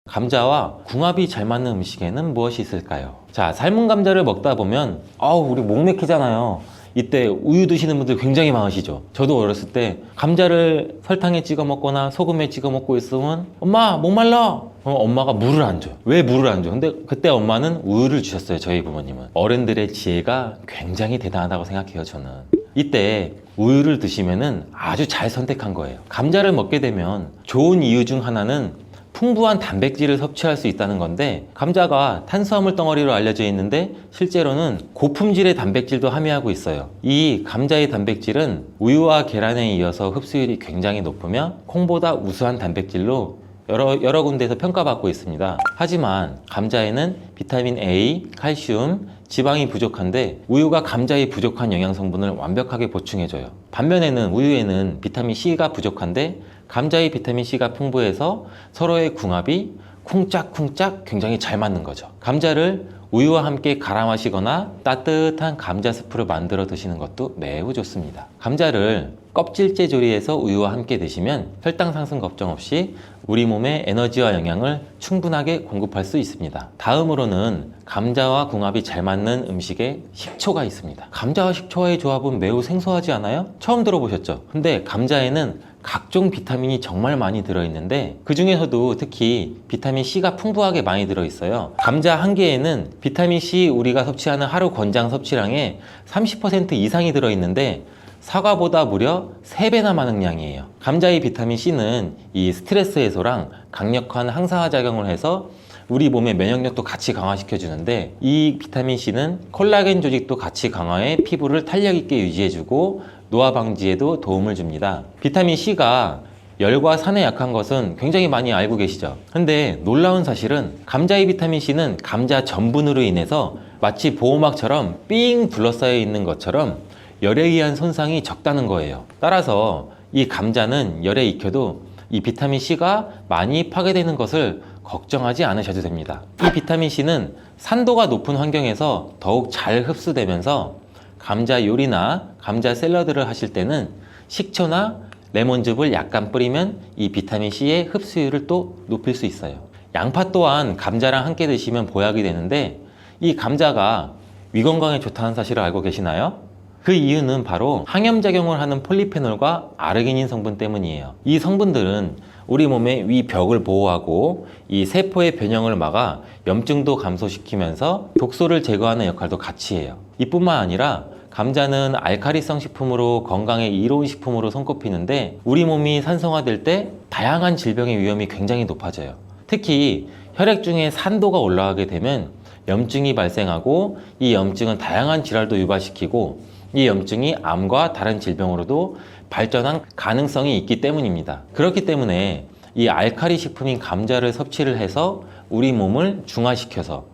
감자와 궁합이 잘 맞는 음식에는 무엇이 있을까요? 자, 삶은 감자를 먹다 보면 우리 목 막히잖아요. 이때 우유 드시는 분들 굉장히 많으시죠. 저도 어렸을 때 감자를 설탕에 찍어 먹거나 소금에 찍어 먹고 있으면 엄마 목말라! 엄마가 물을 안 줘요. 왜 물을 안 줘? 근데 그때 엄마는 우유를 주셨어요. 저희 부모님은. 어른들의 지혜가 굉장히 대단하다고 생각해요. 저는. 이때 우유를 드시면은 아주 잘 선택한 거예요. 감자를 먹게 되면 좋은 이유 중 하나는 풍부한 단백질을 섭취할 수 있다는 건데, 감자가 탄수화물 덩어리로 알려져 있는데 실제로는 고품질의 단백질도 함유하고 있어요. 이 감자의 단백질은 우유와 계란에 이어서 흡수율이 굉장히 높으며 콩보다 우수한 단백질로 여러 군데에서 평가받고 있습니다. 하지만 감자에는 비타민 A, 칼슘, 지방이 부족한데 우유가 감자의 부족한 영양 성분을 완벽하게 보충해줘요. 반면에는 우유에는 비타민 C가 부족한데 감자의 비타민 C가 풍부해서 서로의 궁합이 쿵짝쿵짝 굉장히 잘 맞는 거죠. 감자를 우유와 함께 갈아 마시거나 따뜻한 감자 스프를 만들어 드시는 것도 매우 좋습니다. 감자를 껍질째 조리해서 우유와 함께 드시면 혈당 상승 걱정 없이 우리 몸에 에너지와 영양을 충분하게 공급할 수 있습니다. 다음으로는 감자와 궁합이 잘 맞는 음식에 식초가 있습니다. 감자와 식초와의 조합은 매우 생소하지 않아요? 처음 들어보셨죠? 근데 감자에는 각종 비타민이 정말 많이 들어있는데 그 중에서도 특히 비타민 C가 풍부하게 많이 들어있어요. 감자 한 개에는 비타민 C 우리가 섭취하는 하루 권장 섭취량의 30% 이상이 들어있는데 사과보다 무려 3배나 많은 양이에요. 감자의 비타민 C는 이 스트레스 해소랑 강력한 항산화 작용을 해서 우리 몸의 면역력도 같이 강화시켜 주는데 이 비타민 C는 콜라겐 조직도 같이 강화해 피부를 탄력 있게 유지해주고 노화 방지에도 도움을 줍니다. 비타민 C가 열과 산에 약한 것은 굉장히 많이 알고 계시죠? 근데 놀라운 사실은 감자의 비타민 C는 감자 전분으로 인해서 마치 보호막처럼 삥 둘러싸여 있는 것처럼 열에 의한 손상이 적다는 거예요. 따라서 이 감자는 열에 익혀도 이 비타민 C가 많이 파괴되는 것을 걱정하지 않으셔도 됩니다. 이 비타민 C는 산도가 높은 환경에서 더욱 잘 흡수되면서 감자 요리나 감자 샐러드를 하실 때는 식초나 레몬즙을 약간 뿌리면 이 비타민 C의 흡수율을 또 높일 수 있어요. 양파 또한 감자랑 함께 드시면 보약이 되는데 이 감자가 위 건강에 좋다는 사실을 알고 계시나요? 그 이유는 바로 항염작용을 하는 폴리페놀과 아르기닌 성분 때문이에요. 이 성분들은 우리 몸의 위 벽을 보호하고 이 세포의 변형을 막아 염증도 감소시키면서 독소를 제거하는 역할도 같이 해요. 이뿐만 아니라 감자는 알카리성 식품으로 건강에 이로운 식품으로 손꼽히는데 우리 몸이 산성화될 때 다양한 질병의 위험이 굉장히 높아져요. 특히 혈액 중에 산도가 올라가게 되면 염증이 발생하고 이 염증은 다양한 질환도 유발시키고 이 염증이 암과 다른 질병으로도 발전한 가능성이 있기 때문입니다. 그렇기 때문에 이 알칼리 식품인 감자를 섭취를 해서 우리 몸을 중화시켜서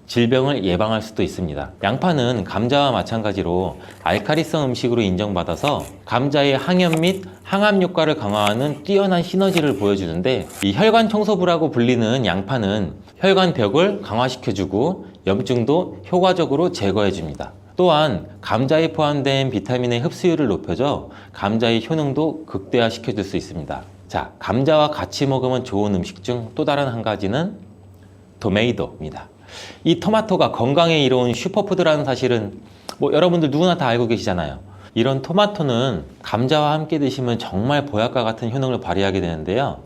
질병을 예방할 수도 있습니다. 양파는 감자와 마찬가지로 알칼리성 음식으로 인정받아서 감자의 항염 및 항암 효과를 강화하는 뛰어난 시너지를 보여주는데 이 혈관 청소부라고 불리는 양파는 혈관 벽을 강화시켜주고 염증도 효과적으로 제거해줍니다. 또한 감자에 포함된 비타민의 흡수율을 높여줘 감자의 효능도 극대화시켜줄 수 있습니다. 자, 감자와 같이 먹으면 좋은 음식 중 또 다른 한 가지는 토메이토입니다. 이 토마토가 건강에 이로운 슈퍼푸드라는 사실은 여러분들 누구나 다 알고 계시잖아요. 이런 토마토는 감자와 함께 드시면 정말 보약과 같은 효능을 발휘하게 되는데요.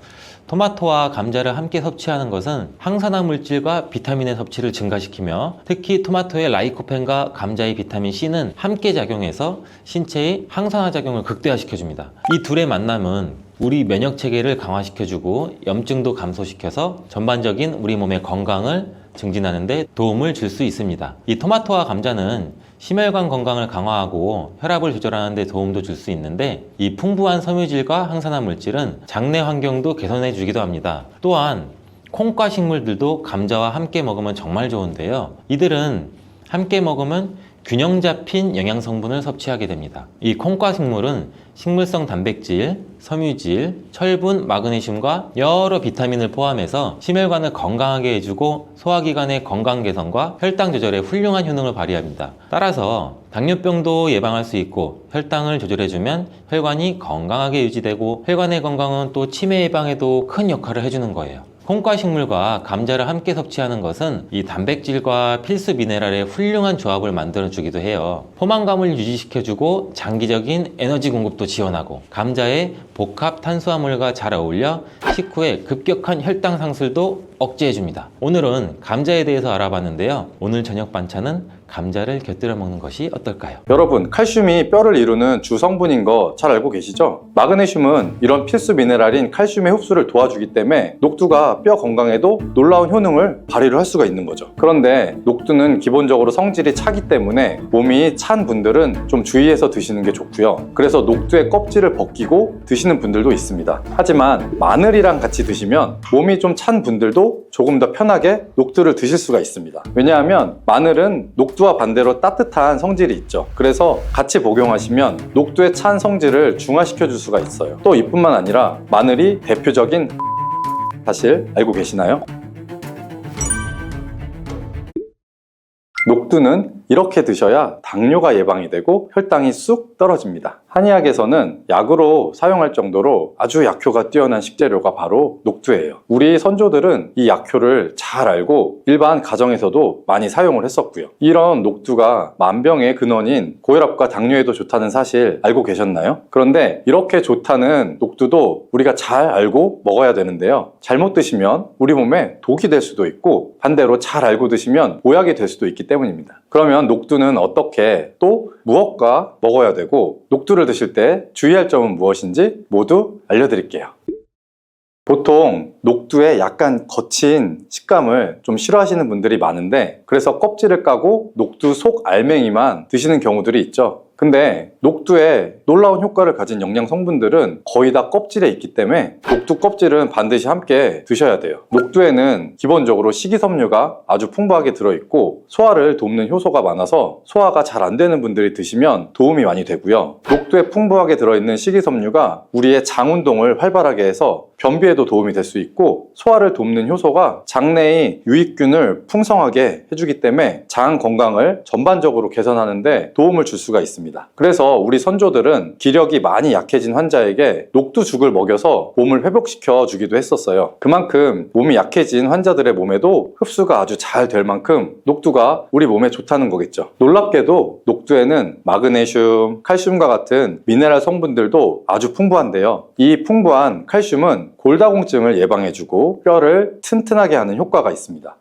토마토와 감자를 함께 섭취하는 것은 항산화 물질과 비타민의 섭취를 증가시키며 특히 토마토의 라이코펜과 감자의 비타민 C는 함께 작용해서 신체의 항산화 작용을 극대화시켜줍니다. 이 둘의 만남은 우리 면역 체계를 강화시켜주고 염증도 감소시켜서 전반적인 우리 몸의 건강을 증진하는 데 도움을 줄 수 있습니다. 이 토마토와 감자는 심혈관 건강을 강화하고 혈압을 조절하는 데 도움도 줄 수 있는데 이 풍부한 섬유질과 항산화 물질은 장내 환경도 개선해 주기도 합니다. 또한 콩과 식물들도 감자와 함께 먹으면 정말 좋은데요. 이들은 함께 먹으면 균형 잡힌 영양 성분을 섭취하게 됩니다. 이 콩과 식물은 식물성 단백질, 섬유질, 철분, 마그네슘과 여러 비타민을 포함해서 심혈관을 건강하게 해주고 소화기관의 건강 개선과 혈당 조절에 훌륭한 효능을 발휘합니다. 따라서 당뇨병도 예방할 수 있고 혈당을 조절해주면 혈관이 건강하게 유지되고 혈관의 건강은 또 치매 예방에도 큰 역할을 해주는 거예요. 콩과 식물과 감자를 함께 섭취하는 것은 이 단백질과 필수 미네랄의 훌륭한 조합을 만들어주기도 해요. 포만감을 유지시켜주고 장기적인 에너지 공급도 지원하고 감자의 복합 탄수화물과 잘 어울려 식후에 급격한 혈당 상승도 억제해줍니다. 오늘은 감자에 대해서 알아봤는데요. 오늘 저녁 반찬은 감자를 곁들여 먹는 것이 어떨까요? 여러분, 칼슘이 뼈를 이루는 주 성분인 거 잘 알고 계시죠? 마그네슘은 이런 필수 미네랄인 칼슘의 흡수를 도와주기 때문에 녹두가 뼈 건강에도 놀라운 효능을 발휘를 할 수가 있는 거죠. 그런데 녹두는 기본적으로 성질이 차기 때문에 몸이 찬 분들은 좀 주의해서 드시는 게 좋고요. 그래서 녹두의 껍질을 벗기고 드시는 분들도 있습니다. 하지만 마늘이랑 같이 드시면 몸이 좀 찬 분들도 조금 더 편하게 녹두를 드실 수가 있습니다. 왜냐하면 마늘은 녹두와 반대로 따뜻한 성질이 있죠. 그래서 같이 복용하시면 녹두의 찬 성질을 중화시켜 줄 수가 있어요. 또 이뿐만 아니라 마늘이 대표적인 사실 알고 계시나요? 녹두는 이렇게 드셔야 당뇨가 예방이 되고 혈당이 쑥 떨어집니다. 한의학에서는 약으로 사용할 정도로 아주 약효가 뛰어난 식재료가 바로 녹두예요. 우리 선조들은 이 약효를 잘 알고 일반 가정에서도 많이 사용을 했었고요. 이런 녹두가 만병의 근원인 고혈압과 당뇨에도 좋다는 사실 알고 계셨나요? 그런데 이렇게 좋다는 녹두도 우리가 잘 알고 먹어야 되는데요. 잘못 드시면 우리 몸에 독이 될 수도 있고 반대로 잘 알고 드시면 보약이 될 수도 있기 때문입니다. 그러면 녹두는 어떻게 또 무엇과 먹어야 되고 녹두를 드실 때 주의할 점은 무엇인지 모두 알려드릴게요. 보통 녹두의 약간 거친 식감을 좀 싫어하시는 분들이 많은데 그래서 껍질을 까고 녹두 속 알맹이만 드시는 경우들이 있죠. 근데 녹두에 놀라운 효과를 가진 영양 성분들은 거의 다 껍질에 있기 때문에 녹두 껍질은 반드시 함께 드셔야 돼요. 녹두에는 기본적으로 식이섬유가 아주 풍부하게 들어있고 소화를 돕는 효소가 많아서 소화가 잘 안 되는 분들이 드시면 도움이 많이 되고요. 녹두에 풍부하게 들어있는 식이섬유가 우리의 장 운동을 활발하게 해서 변비에도 도움이 될 수 있고 소화를 돕는 효소가 장내의 유익균을 풍성하게 해주기 때문에 장 건강을 전반적으로 개선하는 데 도움을 줄 수가 있습니다. 그래서 우리 선조들은 기력이 많이 약해진 환자에게 녹두죽을 먹여서 몸을 회복시켜 주기도 했었어요. 그만큼 몸이 약해진 환자들의 몸에도 흡수가 아주 잘 될 만큼 녹두가 우리 몸에 좋다는 거겠죠. 놀랍게도 녹두에는 마그네슘, 칼슘과 같은 미네랄 성분들도 아주 풍부한데요. 이 풍부한 칼슘은 골다공증을 예방해주고 뼈를 튼튼하게 하는 효과가 있습니다.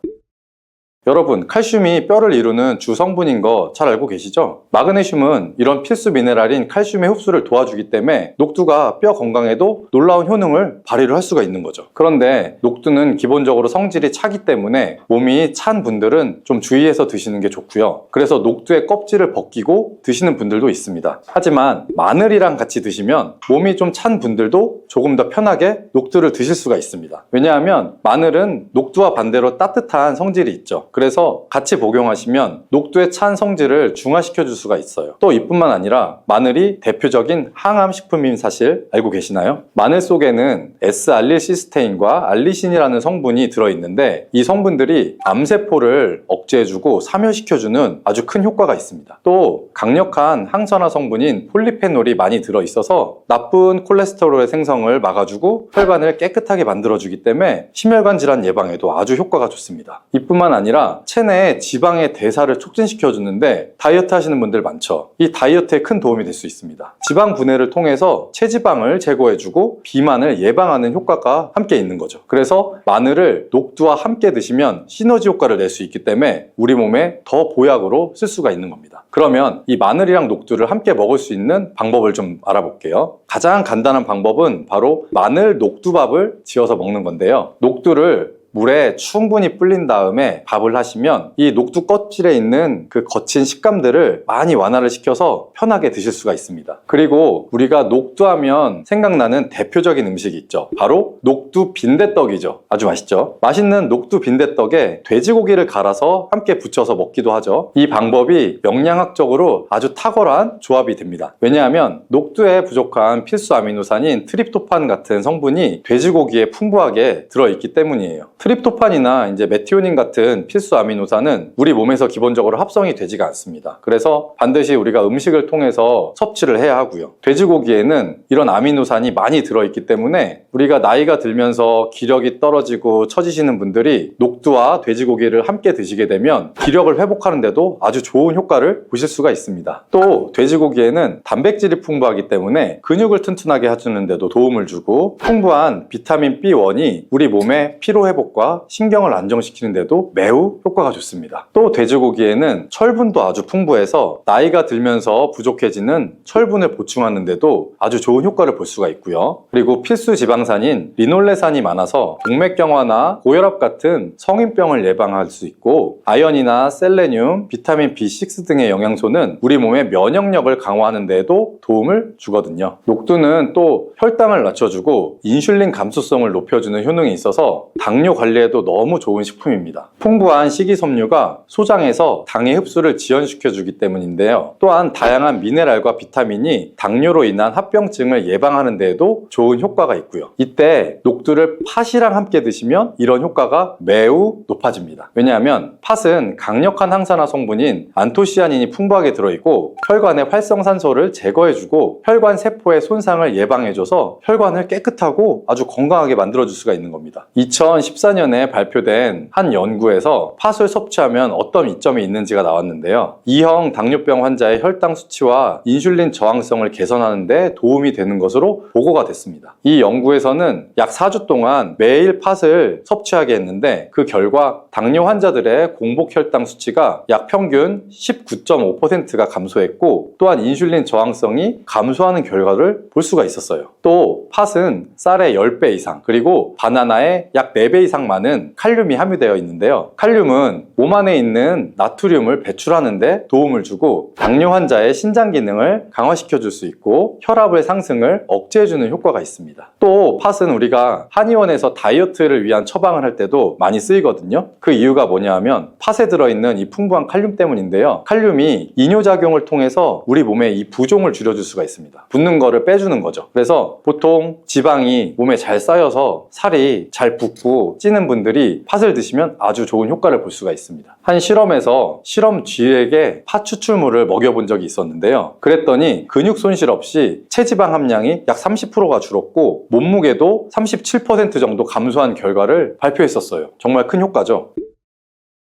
여러분, 칼슘이 뼈를 이루는 주 성분인 거 잘 알고 계시죠? 마그네슘은 이런 필수 미네랄인 칼슘의 흡수를 도와주기 때문에 녹두가 뼈 건강에도 놀라운 효능을 발휘를 할 수가 있는 거죠. 그런데 녹두는 기본적으로 성질이 차기 때문에 몸이 찬 분들은 좀 주의해서 드시는 게 좋고요. 그래서 녹두의 껍질을 벗기고 드시는 분들도 있습니다. 하지만 마늘이랑 같이 드시면 몸이 좀 찬 분들도 조금 더 편하게 녹두를 드실 수가 있습니다. 왜냐하면 마늘은 녹두와 반대로 따뜻한 성질이 있죠. 그래서 같이 복용하시면 녹두의 찬 성질을 중화시켜 줄 수가 있어요. 또 이뿐만 아니라 마늘이 대표적인 항암 식품인 사실 알고 계시나요? 마늘 속에는 S알릴시스테인과 알리신이라는 성분이 들어있는데 이 성분들이 암세포를 억제해주고 사멸시켜주는 아주 큰 효과가 있습니다. 또 강력한 항산화 성분인 폴리페놀이 많이 들어있어서 나쁜 콜레스테롤의 생성을 막아주고 혈관을 깨끗하게 만들어주기 때문에 심혈관 질환 예방에도 아주 효과가 좋습니다. 이뿐만 아니라 체내의 지방의 대사를 촉진시켜 주는데 다이어트 하시는 분들 많죠. 이 다이어트에 큰 도움이 될 수 있습니다. 지방 분해를 통해서 체지방을 제거해주고 비만을 예방하는 효과가 함께 있는 거죠. 그래서 마늘을 녹두와 함께 드시면 시너지 효과를 낼 수 있기 때문에 우리 몸에 더 보약으로 쓸 수가 있는 겁니다. 그러면 이 마늘이랑 녹두를 함께 먹을 수 있는 방법을 좀 알아볼게요. 가장 간단한 방법은 바로 마늘 녹두밥을 지어서 먹는 건데요. 녹두를 물에 충분히 불린 다음에 밥을 하시면 이 녹두 껍질에 있는 그 거친 식감들을 많이 완화를 시켜서 편하게 드실 수가 있습니다. 그리고 우리가 녹두하면 생각나는 대표적인 음식이 있죠. 바로 녹두 빈대떡이죠. 아주 맛있죠. 맛있는 녹두 빈대떡에 돼지고기를 갈아서 함께 부쳐서 먹기도 하죠. 이 방법이 영양학적으로 아주 탁월한 조합이 됩니다. 왜냐하면 녹두에 부족한 필수 아미노산인 트립토판 같은 성분이 돼지고기에 풍부하게 들어있기 때문이에요. 트립토판이나 이제 메티오닌 같은 필수 아미노산은 우리 몸에서 기본적으로 합성이 되지가 않습니다. 그래서 반드시 우리가 음식을 통해서 섭취를 해야 하고요. 돼지고기에는 이런 아미노산이 많이 들어있기 때문에 우리가 나이가 들면서 기력이 떨어지고 처지시는 분들이 녹두와 돼지고기를 함께 드시게 되면 기력을 회복하는 데도 아주 좋은 효과를 보실 수가 있습니다. 또 돼지고기에는 단백질이 풍부하기 때문에 근육을 튼튼하게 해주는 데도 도움을 주고 풍부한 비타민 B1이 우리 몸의 피로 회복과 신경을 안정시키는 데도 매우 효과가 좋습니다. 또 돼지고기에는 철분도 아주 풍부해서 나이가 들면서 부족해지는 철분을 보충하는 데도 아주 좋은 효과를 볼 수가 있고요. 그리고 필수 지방산인 리놀레산이 많아서 동맥경화나 고혈압 같은 성인병을 예방할 수 있고 아연이나 셀레늄, 비타민 B6 등의 영양소는 우리 몸의 면역력을 강화하는 데에도 도움을 주거든요. 녹두는 또 혈당을 낮춰주고 인슐린 감수성을 높여주는 효능이 있어서 당뇨 관리에도 너무 좋은 식품입니다. 풍부한 식이섬유가 소장에서 당의 흡수를 지연시켜주기 때문인데요. 또한 다양한 미네랄과 비타민이 당뇨로 인한 합병증을 예방하는 데에도 좋은 효과가 있고요. 이때 녹두를 팥이랑 함께 드시면 이런 효과가 매우 높아집니다. 왜냐하면 팥은 강력한 항산화 성분인 안토시아닌이 풍부하게 들어있고 혈관의 활성산소를 제거해주고 혈관 세포의 손상을 예방해줘서 혈관을 깨끗하고 아주 건강하게 만들어줄 수가 있는 겁니다. 2014년에 발표된 한 연구에서 팥을 섭취하면 어떤 이점이 있는지가 나왔는데요. 2형 당뇨병 환자의 혈당 수치와 인슐린 저항성을 개선하는 데 도움이 되는 것으로 보고가 됐습니다. 이 연구에서는 약 4주 동안 매일 팥을 섭취하게 했는데 그 결과 당뇨 환자들의 공복 혈당 수치가 약 평균 19.5%가 감소했고 또한 인슐린 저항성이 감소하는 결과를 볼 수가 있었어요. 또 팥은 쌀의 10배 이상 그리고 바나나의 약 4배 이상 많은 칼륨이 함유되어 있는데요. 칼륨은 몸 안에 있는 나트륨을 배출하는 데 도움을 주고 당뇨 환자의 신장 기능을 강화시켜 줄 수 있고 혈압의 상승을 억제해주는 효과가 있습니다. 또 팥은 우리가 한의원에서 다이어트를 위한 처방을 할 때도 많이 쓰이거든요. 그 이유가 뭐냐 하면 팥에 들어있는 이 풍부한 칼륨 때문인데요. 칼륨이 이뇨작용을 통해서 우리 몸에 이 부종을 줄여줄 수가 있습니다. 붓는 거를 빼주는 거죠. 그래서 보통 지방이 몸에 잘 쌓여서 살이 잘 붓고 찌는 분들이 팥을 드시면 아주 좋은 효과를 볼 수가 있습니다. 한 실험에서 실험 쥐에게 팥 추출물을 먹여본 적이 있었는데요. 그랬더니 근육 손실 없이 체지방 함량이 약 30%가 줄었고 몸무게도 37% 정도 감소한 결과를 발표했었어요. 정말 큰 효과죠.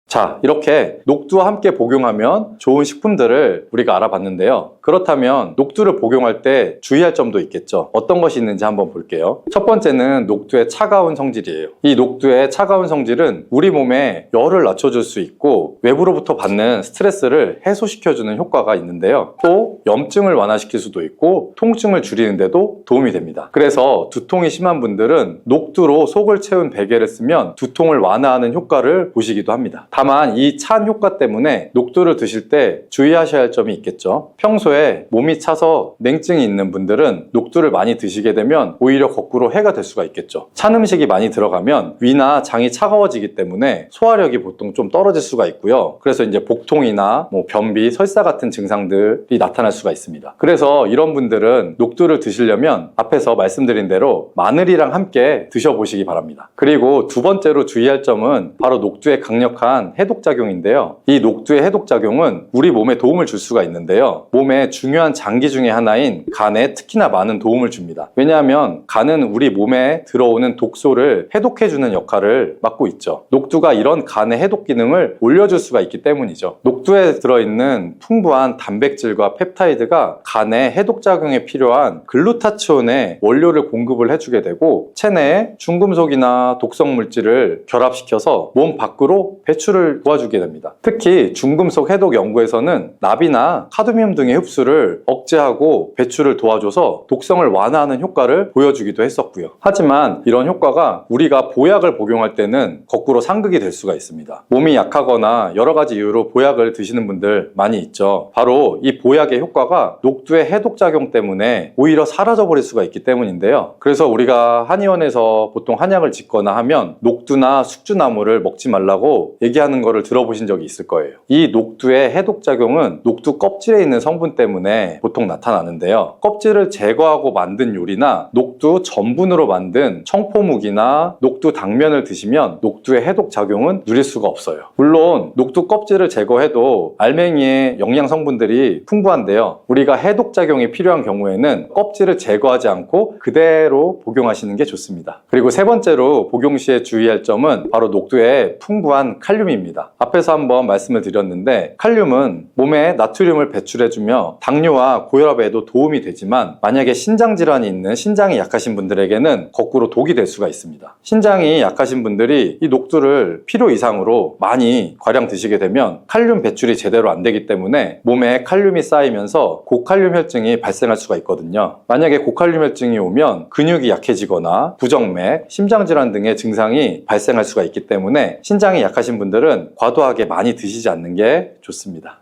자, 이렇게 녹두와 함께 복용하면 좋은 식품들을 우리가 알아봤는데요. 그렇다면 녹두를 복용할 때 주의할 점도 있겠죠. 어떤 것이 있는지 한번 볼게요. 첫 번째는 녹두의 차가운 성질이에요. 이 녹두의 차가운 성질은 우리 몸에 열을 낮춰줄 수 있고 외부로부터 받는 스트레스를 해소시켜주는 효과가 있는데요. 또 염증을 완화시킬 수도 있고 통증을 줄이는데도 도움이 됩니다. 그래서 두통이 심한 분들은 녹두로 속을 채운 베개를 쓰면 두통을 완화하는 효과를 보시기도 합니다. 다만 이 찬 효과 때문에 녹두를 드실 때 주의하셔야 할 점이 있겠죠. 평소에 몸이 차서 냉증이 있는 분들은 녹두를 많이 드시게 되면 오히려 거꾸로 해가 될 수가 있겠죠. 찬 음식이 많이 들어가면 위나 장이 차가워지기 때문에 소화력이 보통 좀 떨어질 수가 있고요. 그래서 이제 복통이나 변비, 설사 같은 증상들이 나타날 수가 있습니다. 그래서 이런 분들은 녹두를 드시려면 앞에서 말씀드린 대로 마늘이랑 함께 드셔보시기 바랍니다. 그리고 두 번째로 주의할 점은 바로 녹두의 강력한 해독작용인데요. 이 녹두의 해독작용은 우리 몸에 도움을 줄 수가 있는데요. 몸의 중요한 장기 중에 하나인 간에 특히나 많은 도움을 줍니다. 왜냐하면 간은 우리 몸에 들어오는 독소를 해독해주는 역할을 맡고 있죠. 녹두가 이런 간의 해독 기능을 올려줄 수가 있기 때문이죠. 녹두에 들어있는 풍부한 단백질과 펩타이드가 간의 해독작용에 필요한 글루타치온의 원료를 공급을 해주게 되고 체내에 중금속이나 독성 물질을 결합시켜서 몸 밖으로 배출을 도와주게 됩니다. 특히 중금속 해독 연구에서는 납이나 카드뮴 등의 흡수를 억제하고 배출을 도와줘서 독성을 완화하는 효과를 보여주기도 했었고요. 하지만 이런 효과가 우리가 보약을 복용할 때는 거꾸로 상극이 될 수가 있습니다. 몸이 약하거나 여러 가지 이유로 보약을 드시는 분들 많이 있죠. 바로 이 보약의 효과가 녹두의 해독작용 때문에 오히려 사라져버릴 수가 있기 때문인데요. 그래서 우리가 한의원에서 보통 한약을 짓거나 하면 녹두나 숙주나물을 먹지 말라고 얘기하는 거를 들어보신 적이 있을 거예요. 이 녹두의 해독작용은 녹두 껍질에 있는 성분 때문에 보통 나타나는데요. 껍질을 제거하고 만든 요리나 녹두 전분으로 만든 청포묵이나 녹두 당면을 드시면 녹두의 해독작용은 누릴 수가 없어요. 물론 녹두 껍질을 제거해도 알맹이에 영양 성분들이 풍부한데요. 우리가 해독작용이 필요한 경우에는 껍질을 제거하지 않고 그대로 복용하시는 게 좋습니다. 그리고 세 번째로 복용 시에 주의할 점은 바로 녹두의 풍부한 칼륨입니다. 앞에서 한번 말씀을 드렸는데 칼륨은 몸에 나트륨을 배출해주며 당뇨와 고혈압에도 도움이 되지만 만약에 신장질환이 있는 신장이 약하신 분들에게는 거꾸로 독이 될 수가 있습니다. 신장이 약하신 분들이 이 녹두를 필요 이상으로 많이 과량 드시게 되면 칼륨 배출이 제대로 안 되기 때문에 몸에 칼륨이 쌓이면서 고칼륨 혈증이 발생할 수가 있거든요. 만약에 고칼륨 혈증이 오면 근육이 약해지거나 부정맥, 심장질환 등의 증상이 발생할 수가 있기 때문에 신장이 약하신 분들은 과도하게 많이 드시지 않는 게 좋습니다.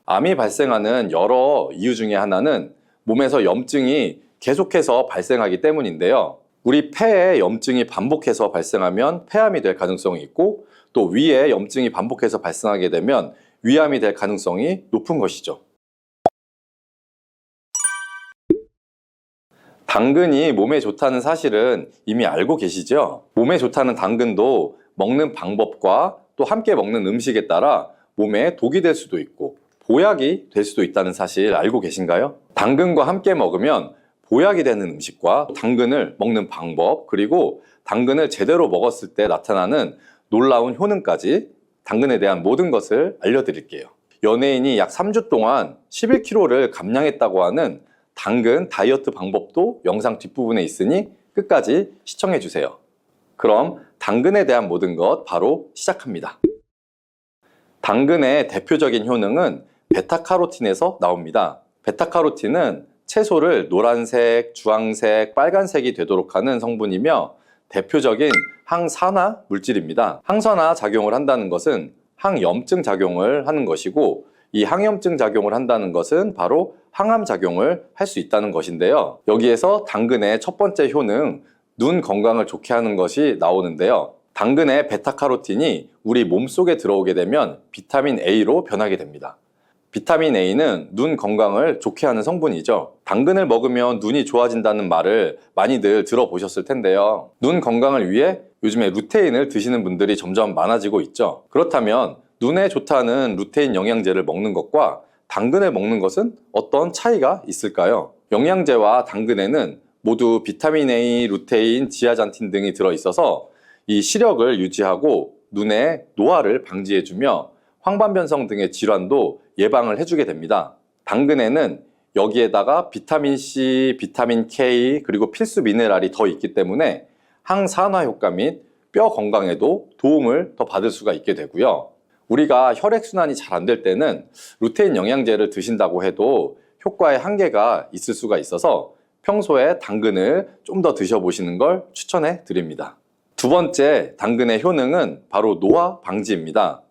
암이 발생하는 여러 이유 중에 하나는 몸에서 염증이 계속해서 발생하기 때문인데요. 우리 폐에 염증이 반복해서 발생하면 폐암이 될 가능성이 있고 또 위에 염증이 반복해서 발생하게 되면 위암이 될 가능성이 높은 것이죠. 당근이 몸에 좋다는 사실은 이미 알고 계시죠? 몸에 좋다는 당근도 먹는 방법과 또 함께 먹는 음식에 따라 몸에 독이 될 수도 있고 보약이 될 수도 있다는 사실 알고 계신가요? 당근과 함께 먹으면 보약이 되는 음식과 당근을 먹는 방법, 그리고 당근을 제대로 먹었을 때 나타나는 놀라운 효능까지 당근에 대한 모든 것을 알려드릴게요. 연예인이 약 3주 동안 11kg를 감량했다고 하는 당근 다이어트 방법도 영상 뒷부분에 있으니 끝까지 시청해주세요. 그럼 당근에 대한 모든 것 바로 시작합니다. 당근의 대표적인 효능은 베타카로틴에서 나옵니다. 베타카로틴은 채소를 노란색, 주황색, 빨간색이 되도록 하는 성분이며 대표적인 항산화 물질입니다. 항산화 작용을 한다는 것은 항염증 작용을 하는 것이고 이 항염증 작용을 한다는 것은 바로 항암 작용을 할 수 있다는 것인데요. 여기에서 당근의 첫 번째 효능, 눈 건강을 좋게 하는 것이 나오는데요. 당근의 베타카로틴이 우리 몸속에 들어오게 되면 비타민 A로 변하게 됩니다. 비타민 A는 눈 건강을 좋게 하는 성분이죠. 당근을 먹으면 눈이 좋아진다는 말을 많이들 들어보셨을 텐데요. 눈 건강을 위해 요즘에 루테인을 드시는 분들이 점점 많아지고 있죠. 그렇다면 눈에 좋다는 루테인 영양제를 먹는 것과 당근을 먹는 것은 어떤 차이가 있을까요? 영양제와 당근에는 모두 비타민 A, 루테인, 지아잔틴 등이 들어있어서 이 시력을 유지하고 눈의 노화를 방지해주며 황반변성 등의 질환도 예방을 해주게 됩니다. 당근에는 여기에다가 비타민 C, 비타민 K, 그리고 필수 미네랄이 더 있기 때문에 항산화 효과 및 뼈 건강에도 도움을 더 받을 수가 있게 되고요. 우리가 혈액순환이 잘 안 될 때는 루테인 영양제를 드신다고 해도 효과에 한계가 있을 수가 있어서 평소에 당근을 좀 더 드셔보시는 걸 추천해 드립니다. 두 번째 당근의 효능은 바로 노화 방지입니다.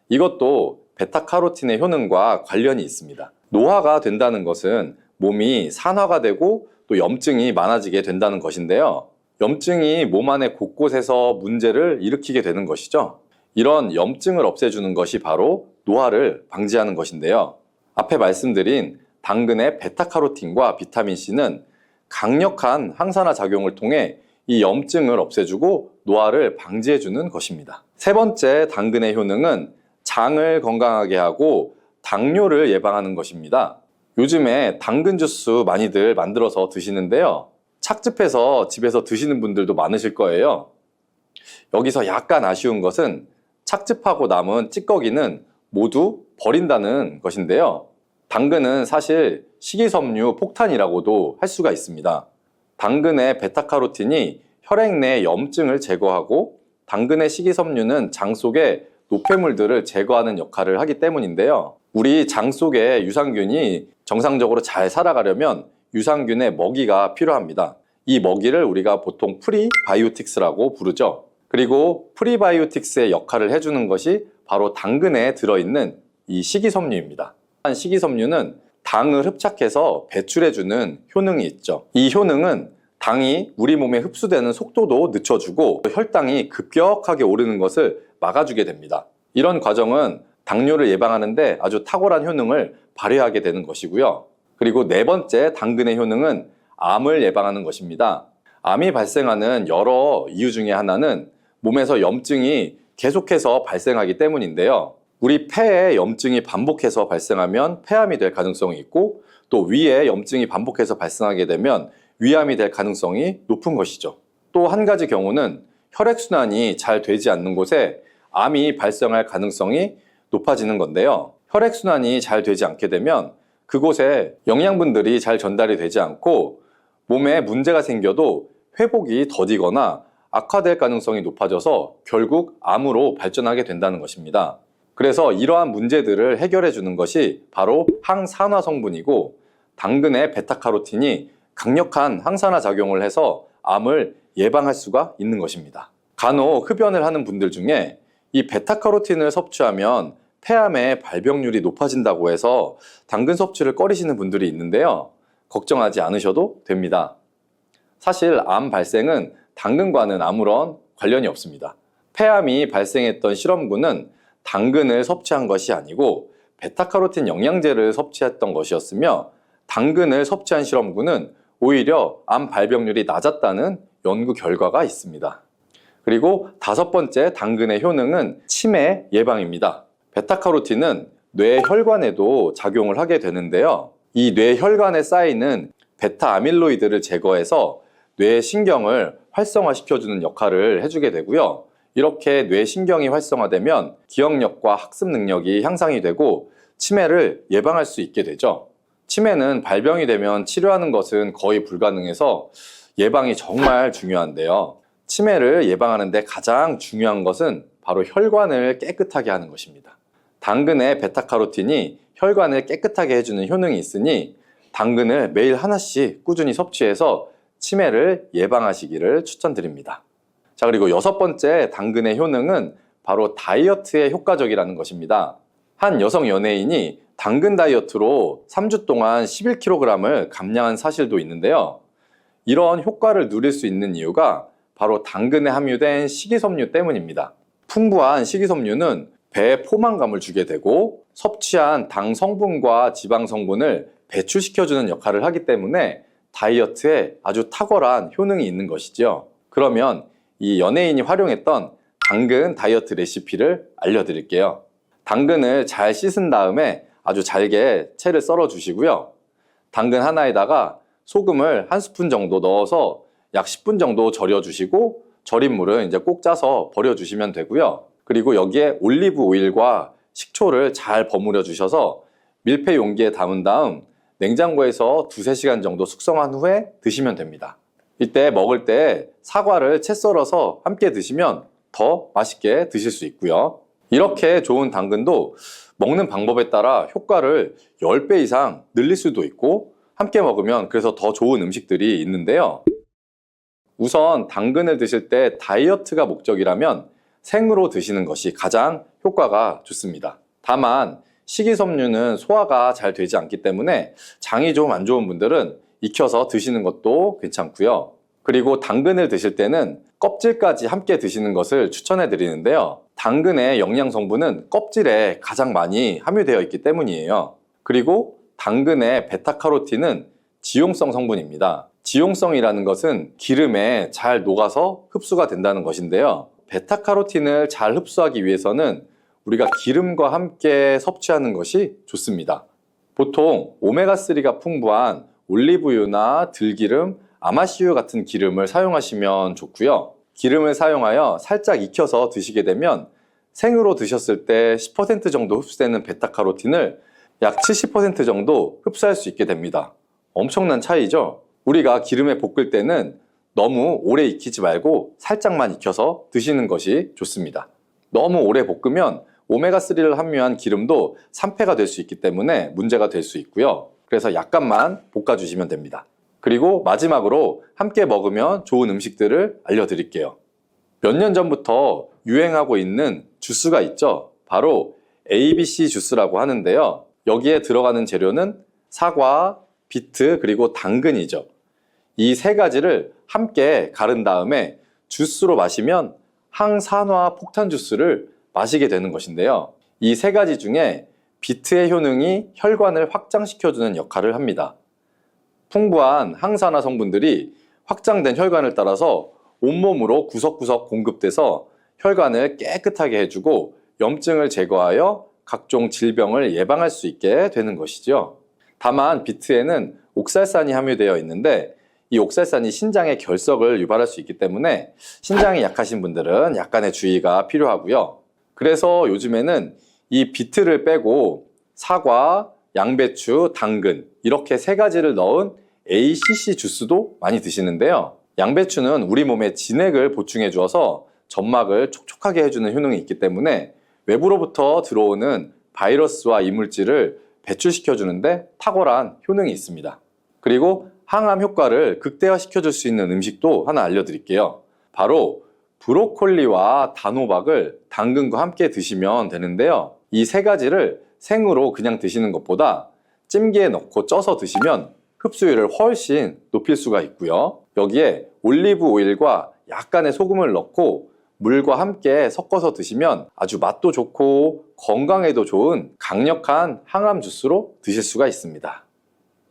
이것도 베타카로틴의 효능과 관련이 있습니다. 노화가 된다는 것은 몸이 산화가 되고 또 염증이 많아지게 된다는 것인데요. 염증이 몸 안에 곳곳에서 문제를 일으키게 되는 것이죠. 이런 염증을 없애주는 것이 바로 노화를 방지하는 것인데요. 앞에 말씀드린 당근의 베타카로틴과 비타민C는 강력한 항산화 작용을 통해 이 염증을 없애주고 노화를 방지해주는 것입니다. 세 번째 당근의 효능은 장을 건강하게 하고 당뇨를 예방하는 것입니다. 요즘에 당근 주스 많이들 만들어서 드시는데요. 착즙해서 집에서 드시는 분들도 많으실 거예요. 여기서 약간 아쉬운 것은 착즙하고 남은 찌꺼기는 모두 버린다는 것인데요. 당근은 사실 식이섬유 폭탄이라고도 할 수가 있습니다. 당근의 베타카로틴이 혈액 내 염증을 제거하고 당근의 식이섬유는 장 속에 노폐물들을 제거하는 역할을 하기 때문인데요. 우리 장 속에 유산균이 정상적으로 잘 살아가려면 유산균의 먹이가 필요합니다. 이 먹이를 우리가 보통 프리바이오틱스라고 부르죠. 그리고 프리바이오틱스의 역할을 해주는 것이 바로 당근에 들어있는 이 식이섬유입니다. 식이섬유는 당을 흡착해서 배출해주는 효능이 있죠. 이 효능은 당이 우리 몸에 흡수되는 속도도 늦춰주고 혈당이 급격하게 오르는 것을 막아주게 됩니다. 이런 과정은 당뇨를 예방하는데 아주 탁월한 효능을 발휘하게 되는 것이고요. 그리고 네 번째 당근의 효능은 암을 예방하는 것입니다. 암이 발생하는 여러 이유 중에 하나는 몸에서 염증이 계속해서 발생하기 때문인데요. 우리 폐에 염증이 반복해서 발생하면 폐암이 될 가능성이 있고 또 위에 염증이 반복해서 발생하게 되면 위암이 될 가능성이 높은 것이죠. 또 한 가지 경우는 혈액순환이 잘 되지 않는 곳에 암이 발생할 가능성이 높아지는 건데요. 혈액순환이 잘 되지 않게 되면 그곳에 영양분들이 잘 전달이 되지 않고 몸에 문제가 생겨도 회복이 더디거나 악화될 가능성이 높아져서 결국 암으로 발전하게 된다는 것입니다. 그래서 이러한 문제들을 해결해 주는 것이 바로 항산화 성분이고 당근의 베타카로틴이 강력한 항산화 작용을 해서 암을 예방할 수가 있는 것입니다. 간혹 흡연을 하는 분들 중에 이 베타카로틴을 섭취하면 폐암의 발병률이 높아진다고 해서 당근 섭취를 꺼리시는 분들이 있는데요. 걱정하지 않으셔도 됩니다. 사실 암 발생은 당근과는 아무런 관련이 없습니다. 폐암이 발생했던 실험군은 당근을 섭취한 것이 아니고 베타카로틴 영양제를 섭취했던 것이었으며, 당근을 섭취한 실험군은 오히려 암 발병률이 낮았다는 연구 결과가 있습니다. 그리고 5번째 당근의 효능은 치매 예방입니다. 베타카로틴은 뇌 혈관에도 작용을 하게 되는데요. 이 뇌 혈관에 쌓이는 베타 아밀로이드를 제거해서 뇌 신경을 활성화시켜주는 역할을 해주게 되고요. 이렇게 뇌 신경이 활성화되면 기억력과 학습 능력이 향상이 되고 치매를 예방할 수 있게 되죠. 치매는 발병이 되면 치료하는 것은 거의 불가능해서 예방이 정말 중요한데요. 치매를 예방하는 데 가장 중요한 것은 바로 혈관을 깨끗하게 하는 것입니다. 당근의 베타카로틴이 혈관을 깨끗하게 해주는 효능이 있으니 당근을 매일 하나씩 꾸준히 섭취해서 치매를 예방하시기를 추천드립니다. 자, 그리고 6번째 당근의 효능은 바로 다이어트에 효과적이라는 것입니다. 한 여성 연예인이 당근 다이어트로 3주 동안 11kg을 감량한 사실도 있는데요. 이런 효과를 누릴 수 있는 이유가 바로 당근에 함유된 식이섬유 때문입니다. 풍부한 식이섬유는 배에 포만감을 주게 되고 섭취한 당 성분과 지방 성분을 배출시켜주는 역할을 하기 때문에 다이어트에 아주 탁월한 효능이 있는 것이죠. 그러면 이 연예인이 활용했던 당근 다이어트 레시피를 알려드릴게요. 당근을 잘 씻은 다음에 아주 잘게 채를 썰어 주시고요. 당근 하나에다가 소금을 1스푼 정도 넣어서 약 10분 정도 절여 주시고, 절인 물은 이제 꼭 짜서 버려 주시면 되고요. 그리고 여기에 올리브 오일과 식초를 잘 버무려 주셔서 밀폐 용기에 담은 다음 냉장고에서 2-3시간 정도 숙성한 후에 드시면 됩니다. 이때 먹을 때 사과를 채 썰어서 함께 드시면 더 맛있게 드실 수 있고요. 이렇게 좋은 당근도 먹는 방법에 따라 효과를 10배 이상 늘릴 수도 있고, 함께 먹으면 그래서 더 좋은 음식들이 있는데요. 우선 당근을 드실 때 다이어트가 목적이라면 생으로 드시는 것이 가장 효과가 좋습니다. 다만 식이섬유는 소화가 잘 되지 않기 때문에 장이 좀 안 좋은 분들은 익혀서 드시는 것도 괜찮고요. 그리고 당근을 드실 때는 껍질까지 함께 드시는 것을 추천해 드리는데요. 당근의 영양 성분은 껍질에 가장 많이 함유되어 있기 때문이에요. 그리고 당근의 베타카로틴은 지용성 성분입니다. 지용성이라는 것은 기름에 잘 녹아서 흡수가 된다는 것인데요. 베타카로틴을 잘 흡수하기 위해서는 우리가 기름과 함께 섭취하는 것이 좋습니다. 보통 오메가3가 풍부한 올리브유나 들기름, 아마씨유 같은 기름을 사용하시면 좋고요. 기름을 사용하여 살짝 익혀서 드시게 되면 생으로 드셨을 때 10% 정도 흡수되는 베타카로틴을 약 70% 정도 흡수할 수 있게 됩니다. 엄청난 차이죠? 우리가 기름에 볶을 때는 너무 오래 익히지 말고 살짝만 익혀서 드시는 것이 좋습니다. 너무 오래 볶으면 오메가3를 함유한 기름도 산패가 될 수 있기 때문에 문제가 될 수 있고요. 그래서 약간만 볶아주시면 됩니다. 그리고 마지막으로 함께 먹으면 좋은 음식들을 알려드릴게요. 몇 년 전부터 유행하고 있는 주스가 있죠. 바로 ABC 주스라고 하는데요. 여기에 들어가는 재료는 사과, 비트, 그리고 당근이죠. 이 3가지를 함께 가른 다음에 주스로 마시면 항산화 폭탄 주스를 마시게 되는 것인데요. 이 3가지 중에 비트의 효능이 혈관을 확장시켜주는 역할을 합니다. 풍부한 항산화 성분들이 확장된 혈관을 따라서 온몸으로 구석구석 공급돼서 혈관을 깨끗하게 해주고 염증을 제거하여 각종 질병을 예방할 수 있게 되는 것이죠. 다만 비트에는 옥살산이 함유되어 있는데 이 옥살산이 신장의 결석을 유발할 수 있기 때문에 신장이 약하신 분들은 약간의 주의가 필요하고요. 그래서 요즘에는 이 비트를 빼고 사과, 양배추, 당근 이렇게 3가지를 넣은 ACC 주스도 많이 드시는데요. 양배추는 우리 몸에 진액을 보충해 주어서 점막을 촉촉하게 해주는 효능이 있기 때문에 외부로부터 들어오는 바이러스와 이물질을 배출시켜 주는데 탁월한 효능이 있습니다. 그리고 항암 효과를 극대화시켜 줄 수 있는 음식도 하나 알려드릴게요. 바로 브로콜리와 단호박을 당근과 함께 드시면 되는데요. 이 3가지를 생으로 그냥 드시는 것보다 찜기에 넣고 쪄서 드시면 흡수율을 훨씬 높일 수가 있고요. 여기에 올리브 오일과 약간의 소금을 넣고 물과 함께 섞어서 드시면 아주 맛도 좋고 건강에도 좋은 강력한 항암 주스로 드실 수가 있습니다.